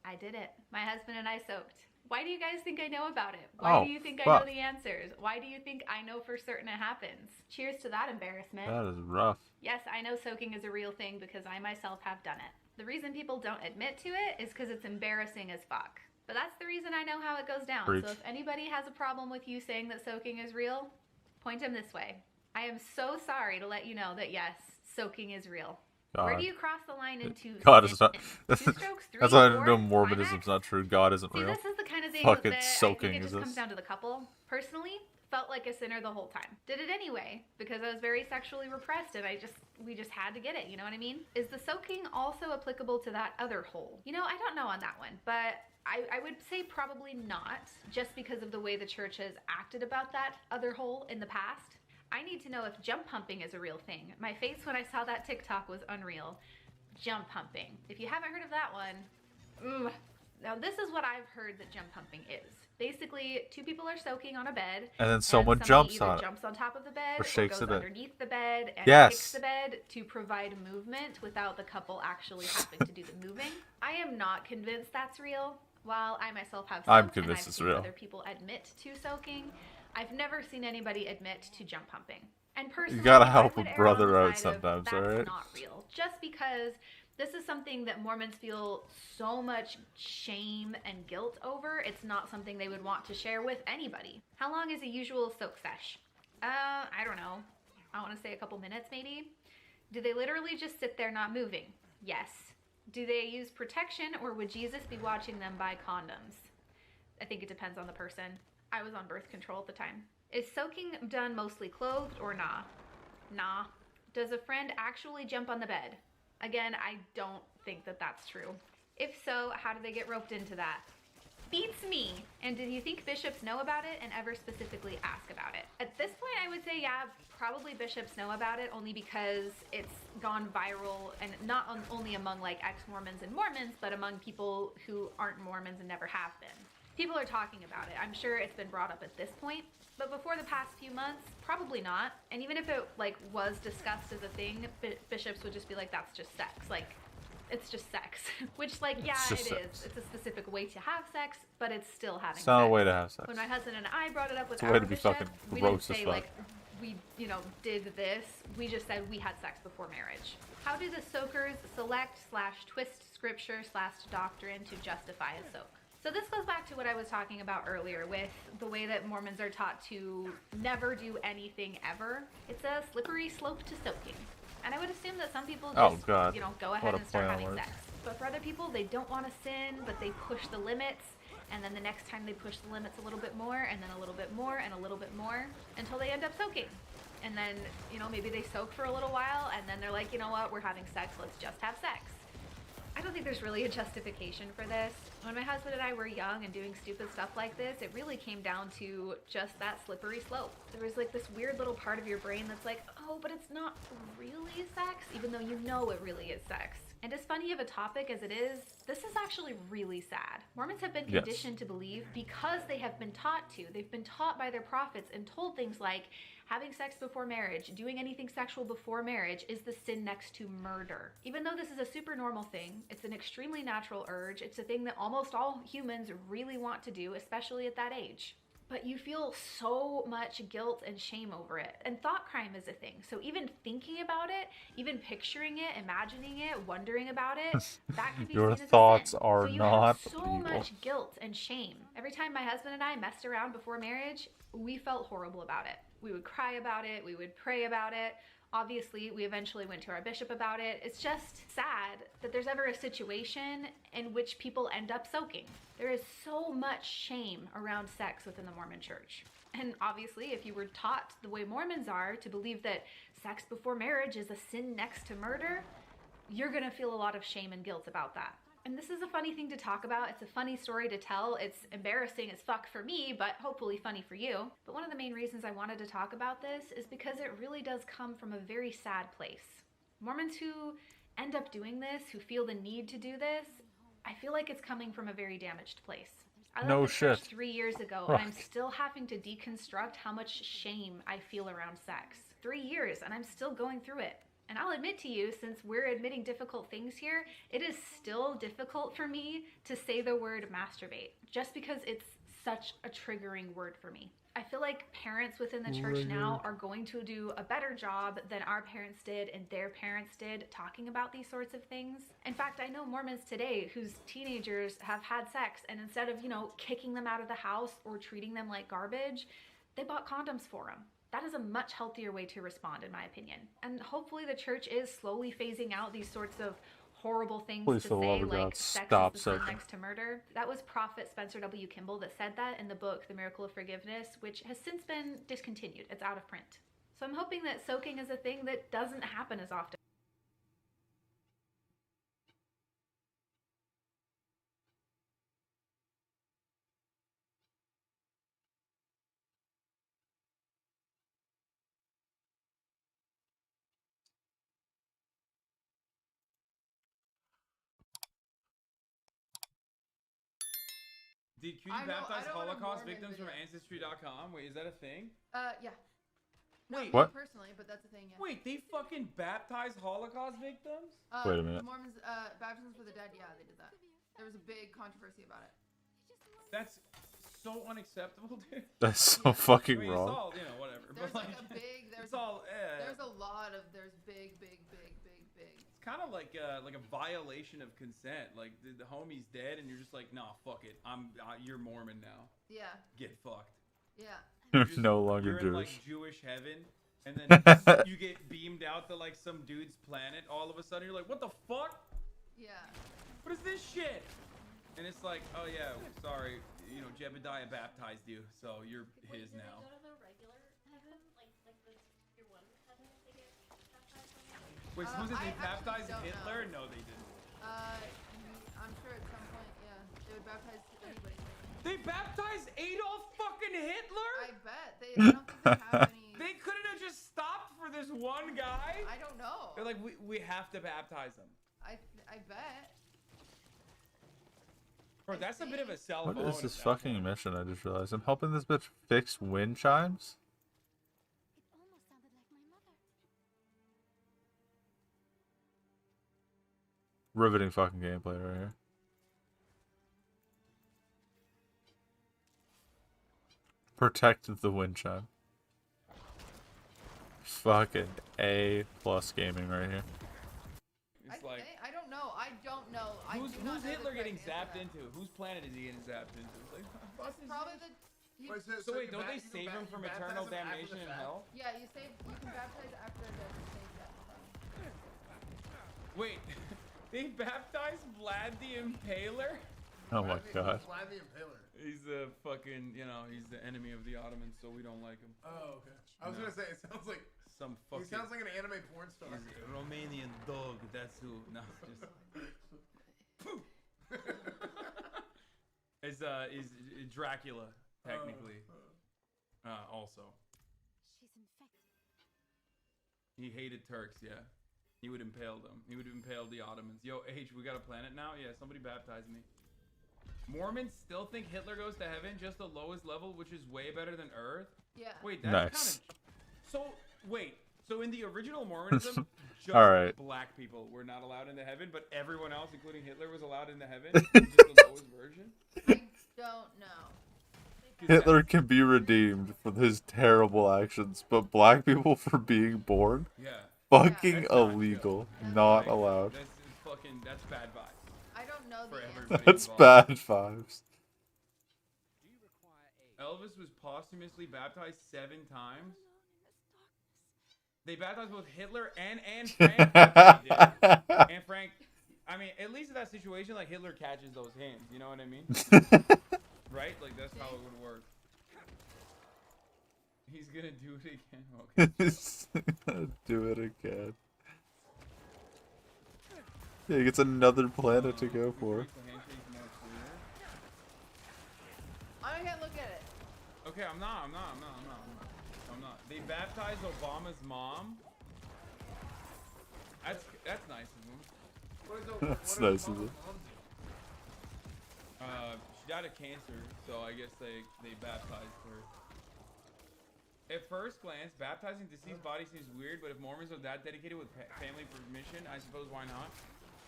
I did it. My husband and I soaked. Why do you guys think I know about it? Why Oh, do you think I fuck. know the answers? Why do you think I know for certain it happens? Cheers to that embarrassment. That is rough. Yes, I know soaking is a real thing because I myself have done it. The reason people don't admit to it is because it's embarrassing as fuck. But that's the reason I know how it goes down. Preach. So if anybody has a problem with you saying that soaking is real, point them this way. I am so sorry to let you know that yes, soaking is real. Where do you cross the line into God is not. Two strokes, three, That's why I four, know Mormonism's climax? not true. God isn't See, real. this is the kind of thing Fucking that I soaking think it is just comes this. down to the couple. Personally, felt like a sinner the whole time. Did it anyway because I was very sexually repressed and we just had to get it. You know what I mean? Is the soaking also applicable to that other hole? You know, I don't know on that one, but I would say probably not, just because of the way the church has acted about that other hole in the past. I need to know if jump pumping is a real thing. My face when I saw that TikTok was unreal. Jump pumping. If you haven't heard of that one, now this is what I've heard that jump pumping is. Basically, two people are soaking on a bed, And then someone somebody jumps either on it. jumps on top of the bed Or shakes goes it in. underneath the bed and Yes. kicks the bed to provide movement without the couple actually having to do the moving. I am not convinced that's real. While I myself have I'm soaked convinced and I've it's seen real. other people admit to soaking, I've never seen anybody admit to jump pumping. And personally, You gotta I help a would err on brother the out side of sometimes, that's alright? not real. Just because this is something that Mormons feel so much shame and guilt over, it's not something they would want to share with anybody. How long is a usual soak sesh? I don't know. I want to say a couple minutes maybe. Do they literally just sit there not moving? Yes. Do they use protection, or would Jesus be watching them buy condoms? I think it depends on the person. I was on birth control at the time. Is soaking done mostly clothed or nah? Nah. Does a friend actually jump on the bed? Again, I don't think that that's true. If so, how do they get roped into that? Beats me. And did you think bishops know about it and ever specifically ask about it? At this point, I would say, yeah, probably bishops know about it, only because it's gone viral, and not only among like ex-Mormons and Mormons, but among people who aren't Mormons and never have been. People are talking about it. I'm sure it's been brought up at this point, but before the past few months, probably not. And even if it like was discussed as a thing, bishops would just be like, that's just sex. Like, it's just sex. Which, like, yeah, it is. Sex. It's a specific way to have sex, but it's still having It's not sex. a way to have sex. When my husband and I brought it up with It's a our way to be bishop, fucking we gross didn't as say, fuck. like, we, did this. We just said we had sex before marriage. How do the soakers select/twist scripture/doctrine to justify a soak? So this goes back to what I was talking about earlier with the way that Mormons are taught to never do anything ever. It's a slippery slope to soaking. And I would assume that some people just, God. Go ahead What a and start play on having words. sex. But for other people, they don't want to sin, but they push the limits. And then the next time they push the limits a little bit more, and then a little bit more, and a little bit more, until they end up soaking. And then, maybe they soak for a little while, and then they're like, you know what, we're having sex, let's just have sex. I don't think there's really a justification for this. When my husband and I were young and doing stupid stuff like this, it really came down to just that slippery slope. There was like this weird little part of your brain that's like, oh, but it's not really sex, even though you know it really is sex. And as funny of a topic as it is, this is actually really sad. Mormons have been Yes. conditioned to believe because they have been taught to. They've been taught by their prophets and told things like, having sex before marriage, doing anything sexual before marriage is the sin next to murder. Even though this is a super normal thing, it's an extremely natural urge. It's a thing that almost all humans really want to do, especially at that age. But you feel so much guilt and shame over it. And thought crime is a thing. So even thinking about it, even picturing it, imagining it, wondering about it, that can be Your seen as thoughts a sin. are so you not have so evil. much guilt and shame. Every time my husband and I messed around before marriage, we felt horrible about it. We would cry about it. We would pray about it. Obviously, we eventually went to our bishop about it. It's just sad that there's ever a situation in which people end up soaking. There is so much shame around sex within the Mormon church. And obviously, if you were taught the way Mormons are to believe that sex before marriage is a sin next to murder, you're going to feel a lot of shame and guilt about that. And this is a funny thing to talk about. It's a funny story to tell. It's embarrassing as fuck for me, but hopefully funny for you. But one of the main reasons I wanted to talk about this is because it really does come from a very sad place. Mormons who end up doing this, who feel the need to do this, I feel like it's coming from a very damaged place. I left No the church shit. 3 years ago, Right. and I'm still having to deconstruct how much shame I feel around sex. 3 years, and I'm still going through it. And I'll admit to you, since we're admitting difficult things here, it is still difficult for me to say the word masturbate, just because it's such a triggering word for me. I feel like parents within the church now are going to do a better job than our parents did and their parents did talking about these sorts of things. In fact, I know Mormons today whose teenagers have had sex, and instead of, kicking them out of the house or treating them like garbage, they bought condoms for them. That is a much healthier way to respond, in my opinion. And hopefully the church is slowly phasing out these sorts of horrible things Please, to for the say, love of like God, sex stop is the sin soaking. next to murder. That was Prophet Spencer W. Kimball that said that in the book The Miracle of Forgiveness, which has since been discontinued. It's out of print. So I'm hoping that soaking is a thing that doesn't happen as often. Did Cutie baptize Holocaust victims from Ancestry.com? Wait, is that a thing? Yeah. No, Wait, not personally, but that's a thing, yeah. Wait, they fucking baptized Holocaust victims? Wait a minute. The Mormons, baptisms for the dead, yeah, they did that. There was a big controversy about it. That's so unacceptable, dude. That's so fucking I mean, wrong. It's all, you know, whatever. There's but like a big, there's it's all, there's a lot of, there's big. It's kind of like a violation of consent. Like the homie's dead, and you're just like, nah, fuck it. You're Mormon now. Yeah. Get fucked. Yeah. You're no longer You're in like Jewish. Jewish heaven, and then you get beamed out to like some dude's planet. All of a sudden, you're like, what the fuck? Yeah. What is this shit? And it's like, oh yeah, sorry, you know, Jebediah baptized you, so you're his now. Wait, so who's it? They baptized Hitler? No, they didn't. I'm sure at some point, yeah, they would baptize anybody. They baptized Adolf fucking Hitler? I bet. I don't think they have any. They couldn't have just stopped for this one guy? I don't know. They're like, we have to baptize him. I bet. Bro, that's a bit of a cell What phone. is this fucking mission? I just realized. I'm helping this bitch fix wind chimes? Riveting fucking gameplay right here. Protect the wind chime. Fucking A+ gaming right here. It's like, I don't know. who's Hitler getting zapped into? Whose planet is he getting zapped into? It's like, That's probably the. so wait, don't they save him from eternal damnation in hell? Yeah, you can baptize after death and save death. Wait, they baptized Vlad the Impaler? Oh my god. Vlad the Impaler. He's the fucking, you know, he's the enemy of the Ottomans, so we don't like him. Oh, okay. I was gonna say, it sounds like some fucking. He sounds like an anime porn star. He's a Romanian dog. That's who. No, just. Is Dracula technically? Also. She's infected. He hated Turks. Yeah, he would impale them. He would impale the Ottomans. Yo, H, we got a planet now. Yeah, somebody baptized me. Mormons still think Hitler goes to heaven, just the lowest level, which is way better than Earth. Yeah. Wait, that's Nice. kind of. So wait. So in the original Mormonism, just All right. black people were not allowed into heaven, but everyone else, including Hitler, was allowed into heaven. Just the lowest version. Don't know. Hitler can be redeemed for his terrible actions, but black people for being born? Yeah. Fucking That's not illegal. Not allowed. That's fucking. That's bad vibes. I don't know For the everybody That's involved. bad vibes. Elvis was posthumously baptized 7 times. They baptized both Hitler and Frank. And Frank, I mean, at least in that situation, like Hitler catches those hands. You know what I mean? Right? Like that's how it would work. He's gonna do it again. Okay. Do it again. Yeah, he gets another planet to go for. I can't look at it. Okay, I'm not. They baptized Obama's mom. That's nice of them. That's nice of them. She died of cancer, so I guess they baptized her. At first glance, baptizing deceased body seems weird, but if Mormons are that dedicated with family permission, I suppose why not?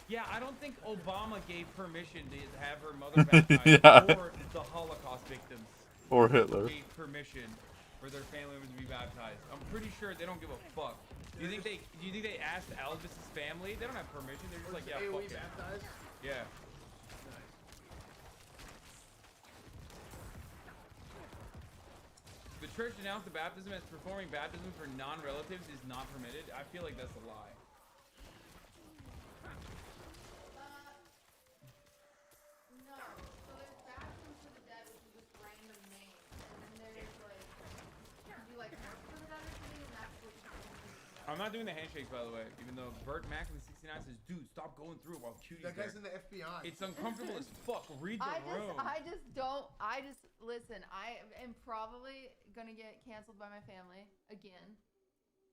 Yeah, I don't think Obama gave permission to have her mother baptized, Yeah. or the Holocaust victims. Or Hitler. Gave permission for their family members to be baptized. I'm pretty sure they don't give a fuck. Do you think they asked Elvis's family? They don't have permission. They're just like, yeah, fuck it. Baptized? Yeah. The church denounced the baptism as performing baptism for non-relatives is not permitted. I feel like that's a lie. No. So there's baptism for the dead, which is just random names, and then there's like, you like work for the dead or something, and that's what you can do. I'm not doing the handshakes, by the way, even though Bert Mac in the 69 says, dude, stop going through it while Cutie's That guy's there. in the FBI. It's uncomfortable as fuck. Read the room. Listen, I am probably gonna get canceled by my family again,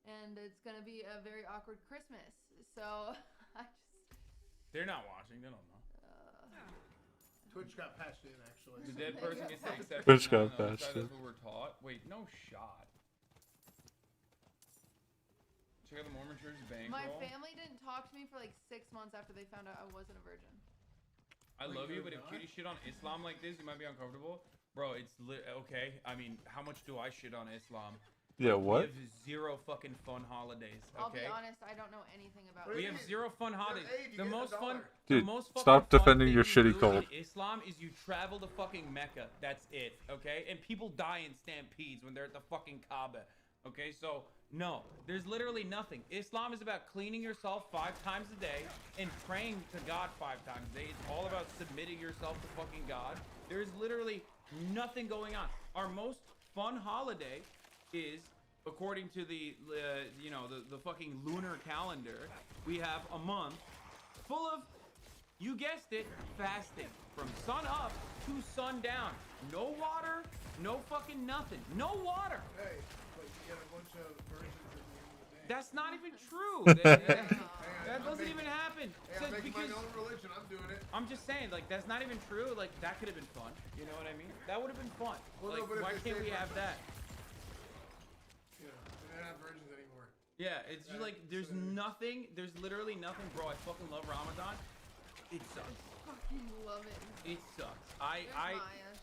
and it's gonna be a very awkward Christmas. So They're not watching. They don't know. Twitch got patched in, actually. The dead person gets the exception. Twitch got No, patched that's in. what we're taught. Wait, no shot. Check out the Mormon Church's bankroll. my family didn't talk to me for like 6 months after they found out I wasn't a virgin. I love you, but if Cutie shit on Islam like this, you might be uncomfortable. Bro, it's okay. I mean, how much do I shit on Islam? Yeah, what? We have zero fucking fun holidays, I'll be okay? honest, I don't know anything about We it. have zero fun holidays. Hey, The you get most a fun, dollar. the Dude, most fucking stop fun defending thing your you shitty do cult. in Islam is you travel to fucking Mecca. That's it, okay? And people die in stampedes when they're at the fucking Kaaba, okay? So no, there's literally nothing. Islam is about cleaning yourself 5 times a day and praying to God 5 times a day. It's all about submitting yourself to fucking God. There is literally nothing going on. Our most fun holiday is, according to the the fucking lunar calendar, we have a month full of, you guessed it, fasting from sun up to sundown. No water, no fucking nothing. No water. Hey, but you get a bunch of virgins at the end of the day. That's not even true. That doesn't even happen. Hey, So I'm making because my own religion. I'm doing it. I'm just saying, like, that's not even true. Like, that could have been fun. You know what I mean? That would have been fun. Well, like, no, but if why they can't say we have virgins- that? You know, they're not virgins anymore. Yeah, it's just like, there's nothing, there's literally nothing, bro. I fucking love Ramadan. It sucks. Fucking love it. It sucks. There's Maya.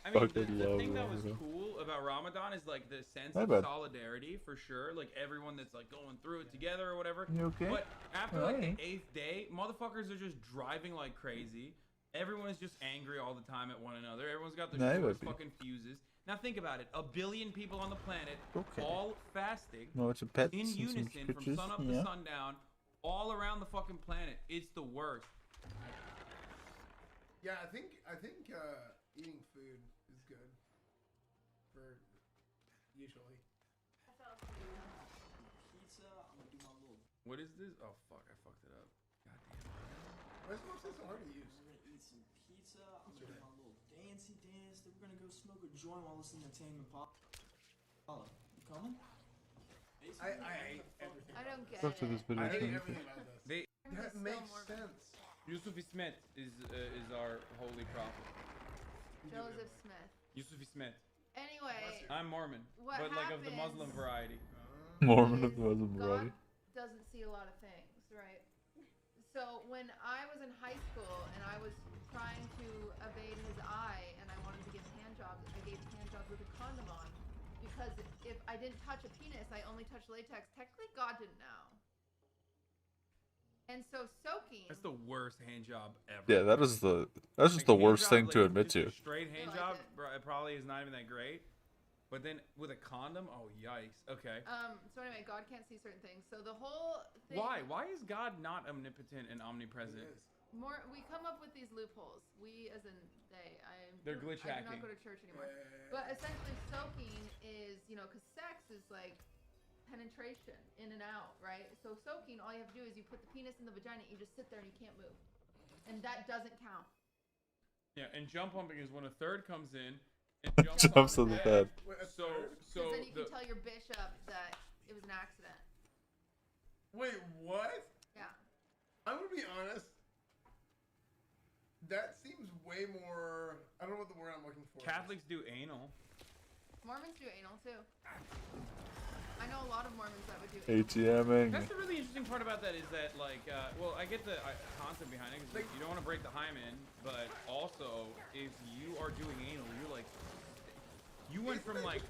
I mean, Fucking the love thing that was Ramadan. cool about Ramadan is like the sense My of bad. solidarity, for sure. Like everyone that's like going through it together or whatever. You okay? But after like Alright. the 8th day, motherfuckers are just driving like crazy. Everyone is just angry all the time at one another. Everyone's got their Nah, it shortest would be. fucking fuses. Now think about it: 1 billion people on the planet, Okay. all fasting No, it's a pet in and some unison from pictures, sun up yeah. to sundown, all around the fucking planet. It's the worst. Yeah, I think eating food is good for usually. Pizza, I'm gonna do my little. What is this? Oh fuck! I fucked it up. God damn. Why is it so hard to use? We're gonna eat some pizza. I'm gonna do my little dancey dance. Then we're gonna go smoke a joint while listening to Tame Impala. You coming? I hate everything. I don't get After this it. video I hate thing. everything about this. They That makes sense. Yusuf Smith is our holy prophet. Joseph Smith. Yusuf Smith. Anyway, I'm Mormon, What but like of the Muslim happens- variety. Mormon of the Muslim God variety. doesn't see a lot of things, right? So when I was in high school and I was trying to evade his eye and I wanted to give hand jobs, I gave hand jobs with a condom on. Because if I didn't touch a penis, I only touched latex. Technically, God didn't know. And so soaking. That's the worst hand job ever. Yeah, that's just the hand worst job, thing like, to admit just a to. Straight hand like job, it. bro, it probably is not even that great. But then with a condom, oh yikes. Okay. So anyway, God can't see certain things. So the whole thing. Why? Why is God not omnipotent and omnipresent? We come up with these loopholes. We, as in they. They're glitch I do hacking. not go to church anymore. But essentially, soaking is, because sex is like penetration in and out, right? So soaking, all you have to do is you put the penis in the vagina, you just sit there and you can't move, and that doesn't count. Yeah, and jump pumping is when a third comes in and Jumps on the bed. So Because then you can tell your bishop that it was an accident. Wait, what? Yeah. I'm gonna be honest. That seems way more. I don't know what the word I'm looking for. Catholics do anal. Mormons do anal too. I know a lot of Mormons that would do anal. ATMing. That's the really interesting part about that is that, like, well, I get the concept behind it because you don't want to break the hymen, but also if you are doing anal, you're like, you went from like,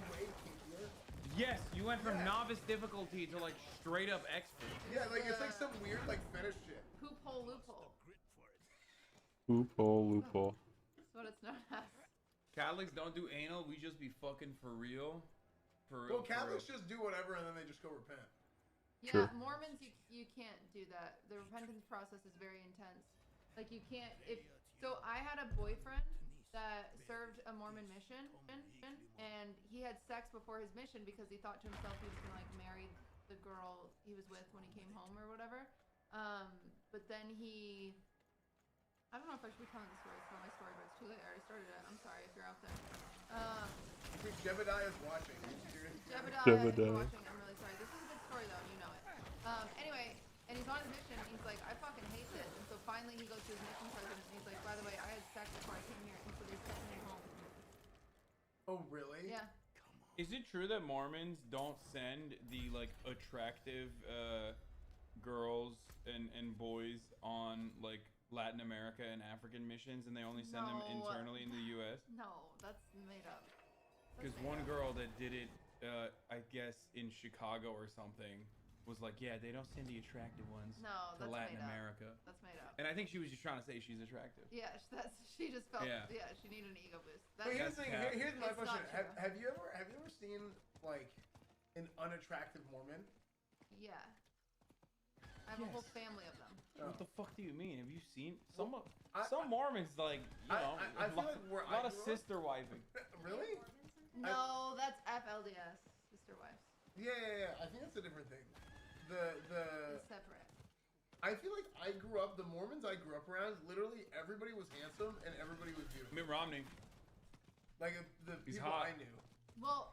yes, you went from novice difficulty to like straight up expert. Yeah, like it's like some weird like fetish shit. Poop hole loophole. Loophole. That's what it's known as. Catholics don't do anal. We just be fucking for real. For real. Well, Catholics just do whatever and then they just go repent. Yeah, Mormons, you can't do that. The repentance process is very intense. Like you can't so I had a boyfriend that served a Mormon mission, and he had sex before his mission because he thought to himself he was gonna like marry the girl he was with when he came home or whatever. But then I don't know if I should be telling the story. It's not my story, but it's too late. I already started it. I'm sorry if you're out there. Jebediah is watching. Jebediah is watching. I'm really sorry. This is a good story though, and you know it. Anyway, and he's on his mission, and he's like, I fucking hate this. And so finally he goes to his mission president, and he's like, by the way, I had sex before I came here, and so they sent me home. Oh, really? Yeah. Is it true that Mormons don't send the like attractive girls and boys on like Latin America and African missions, and they only send them internally in the U.S.? No, that's made up. Because one girl that did it, I guess in Chicago or something, was like, yeah, they don't send the attractive ones to Latin America. That's made up. And I think she was just trying to say she's attractive. Yeah, she just felt. Yeah. Yeah, she needed an ego boost. But here's the thing. Here's my It's question. not true. Have you ever seen like an unattractive Mormon? Yeah. I have a whole family of them. What the fuck do you mean? Have you seen some Mormons like I feel like a lot of sister wifing? Really? No, that's FLDS, sister wives. Yeah. I think that's a different thing. It's separate. I feel like the Mormons I grew up around, literally everybody was handsome and everybody was beautiful. Mitt Romney. Like the He's people hot. I knew. Well,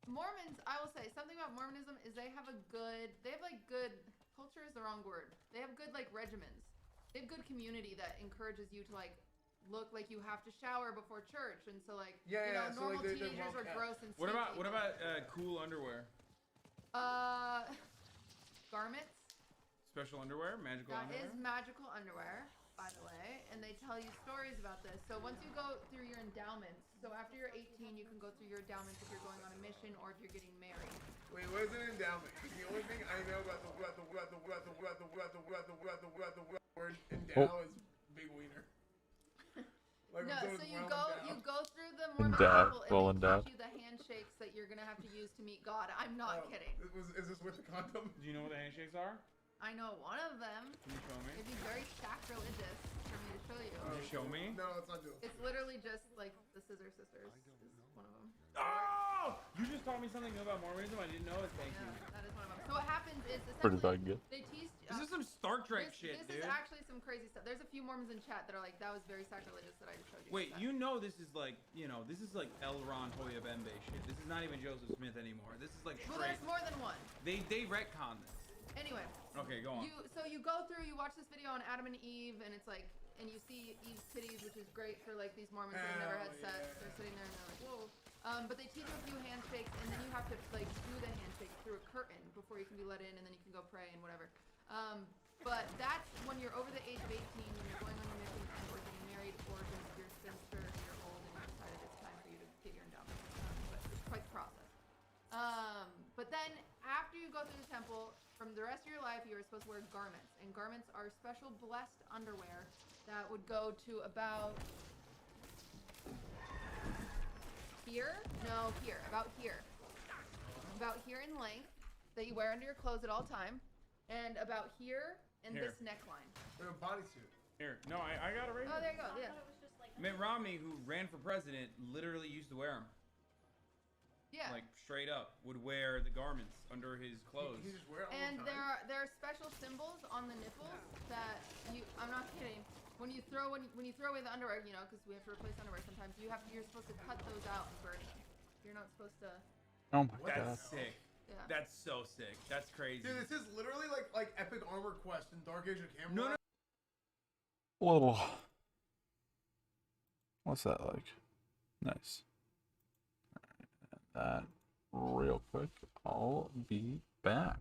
Mormons, I will say something about Mormonism is they have good culture is the wrong word. They have good like regimens. They have good community that encourages you to like look like you have to shower before church, and so like so normal like they're teenagers well are kept. gross and What stinky. about cool underwear? Garments. Special underwear? Magical That underwear? is magical underwear, by the way, and they tell you stories about this. So once you go through your endowments, so after you're 18, you can go through your endowments if you're going on a mission or if you're getting married. Wait, what is an endowment? The only thing I know about the word endow is big wiener. Like No, someone's so you well go through the Mormon Endowed, Bible well and they endowed. teach you the handshakes that you're gonna have to use to meet God. I'm not kidding. Is this with the condom? Do you know what the handshakes are? I know one of them. Can you show me? It'd be very sacrilegious for me to show you. Can you show me? No, let's not do it. It's literally just like the Scissor Sisters. Is one of them. Oh! You just taught me something new about Mormonism I didn't know. Thank you. That is one of them. So what happens is Pretty essentially fucking good. they teach. This is some Star Trek shit, This dude. is actually some crazy stuff. There's a few Mormons in chat that are like, that was very sacrilegious that I just showed you. Wait, you know this is like, this is like L. Ron Hoyabembe shit. This is not even Joseph Smith anymore. This is like Well, straight. there's more than one. They retcon this. Anyway. Okay, go on. So you go through, you watch this video on Adam and Eve, and it's like, and you see Eve's titties, which is great for like these Mormons that have never had sex. They're sitting there and they're like, whoa. But they teach you a few handshakes, and then you have to like do the handshake through a curtain before you can be let in, and then you can go pray and whatever. But that's when you're over the age of 18, when you're going on your mission, and or getting married, or just you're spinster, you're old, and you decided it's time for you to get your endowment. But it's quite the process. But then after you go through the temple, from the rest of your life, you are supposed to wear garments, and garments are special blessed underwear that would go to about here. No, here. About here. About here in length that you wear under your clothes at all time, and about here in Here. this neckline. Like a bodysuit. Here, no, I got it right Oh, here. there you go. Yeah. Mitt Romney, who ran for president, literally used to wear them. Yeah. Like straight up, would wear the garments under his clothes. He just wear it all And the time. there are special symbols on the nipples that I'm not kidding. When you throw away the underwear, because we have to replace underwear sometimes, you're supposed to cut those out and burn them. You're not supposed to. Oh my god. That's sick. Yeah. That's so sick. That's crazy. Dude, this is literally like Epic Armor Quest in Dark Age of Camelot. Little. What's that like? Nice. Alright, that real quick. I'll be back.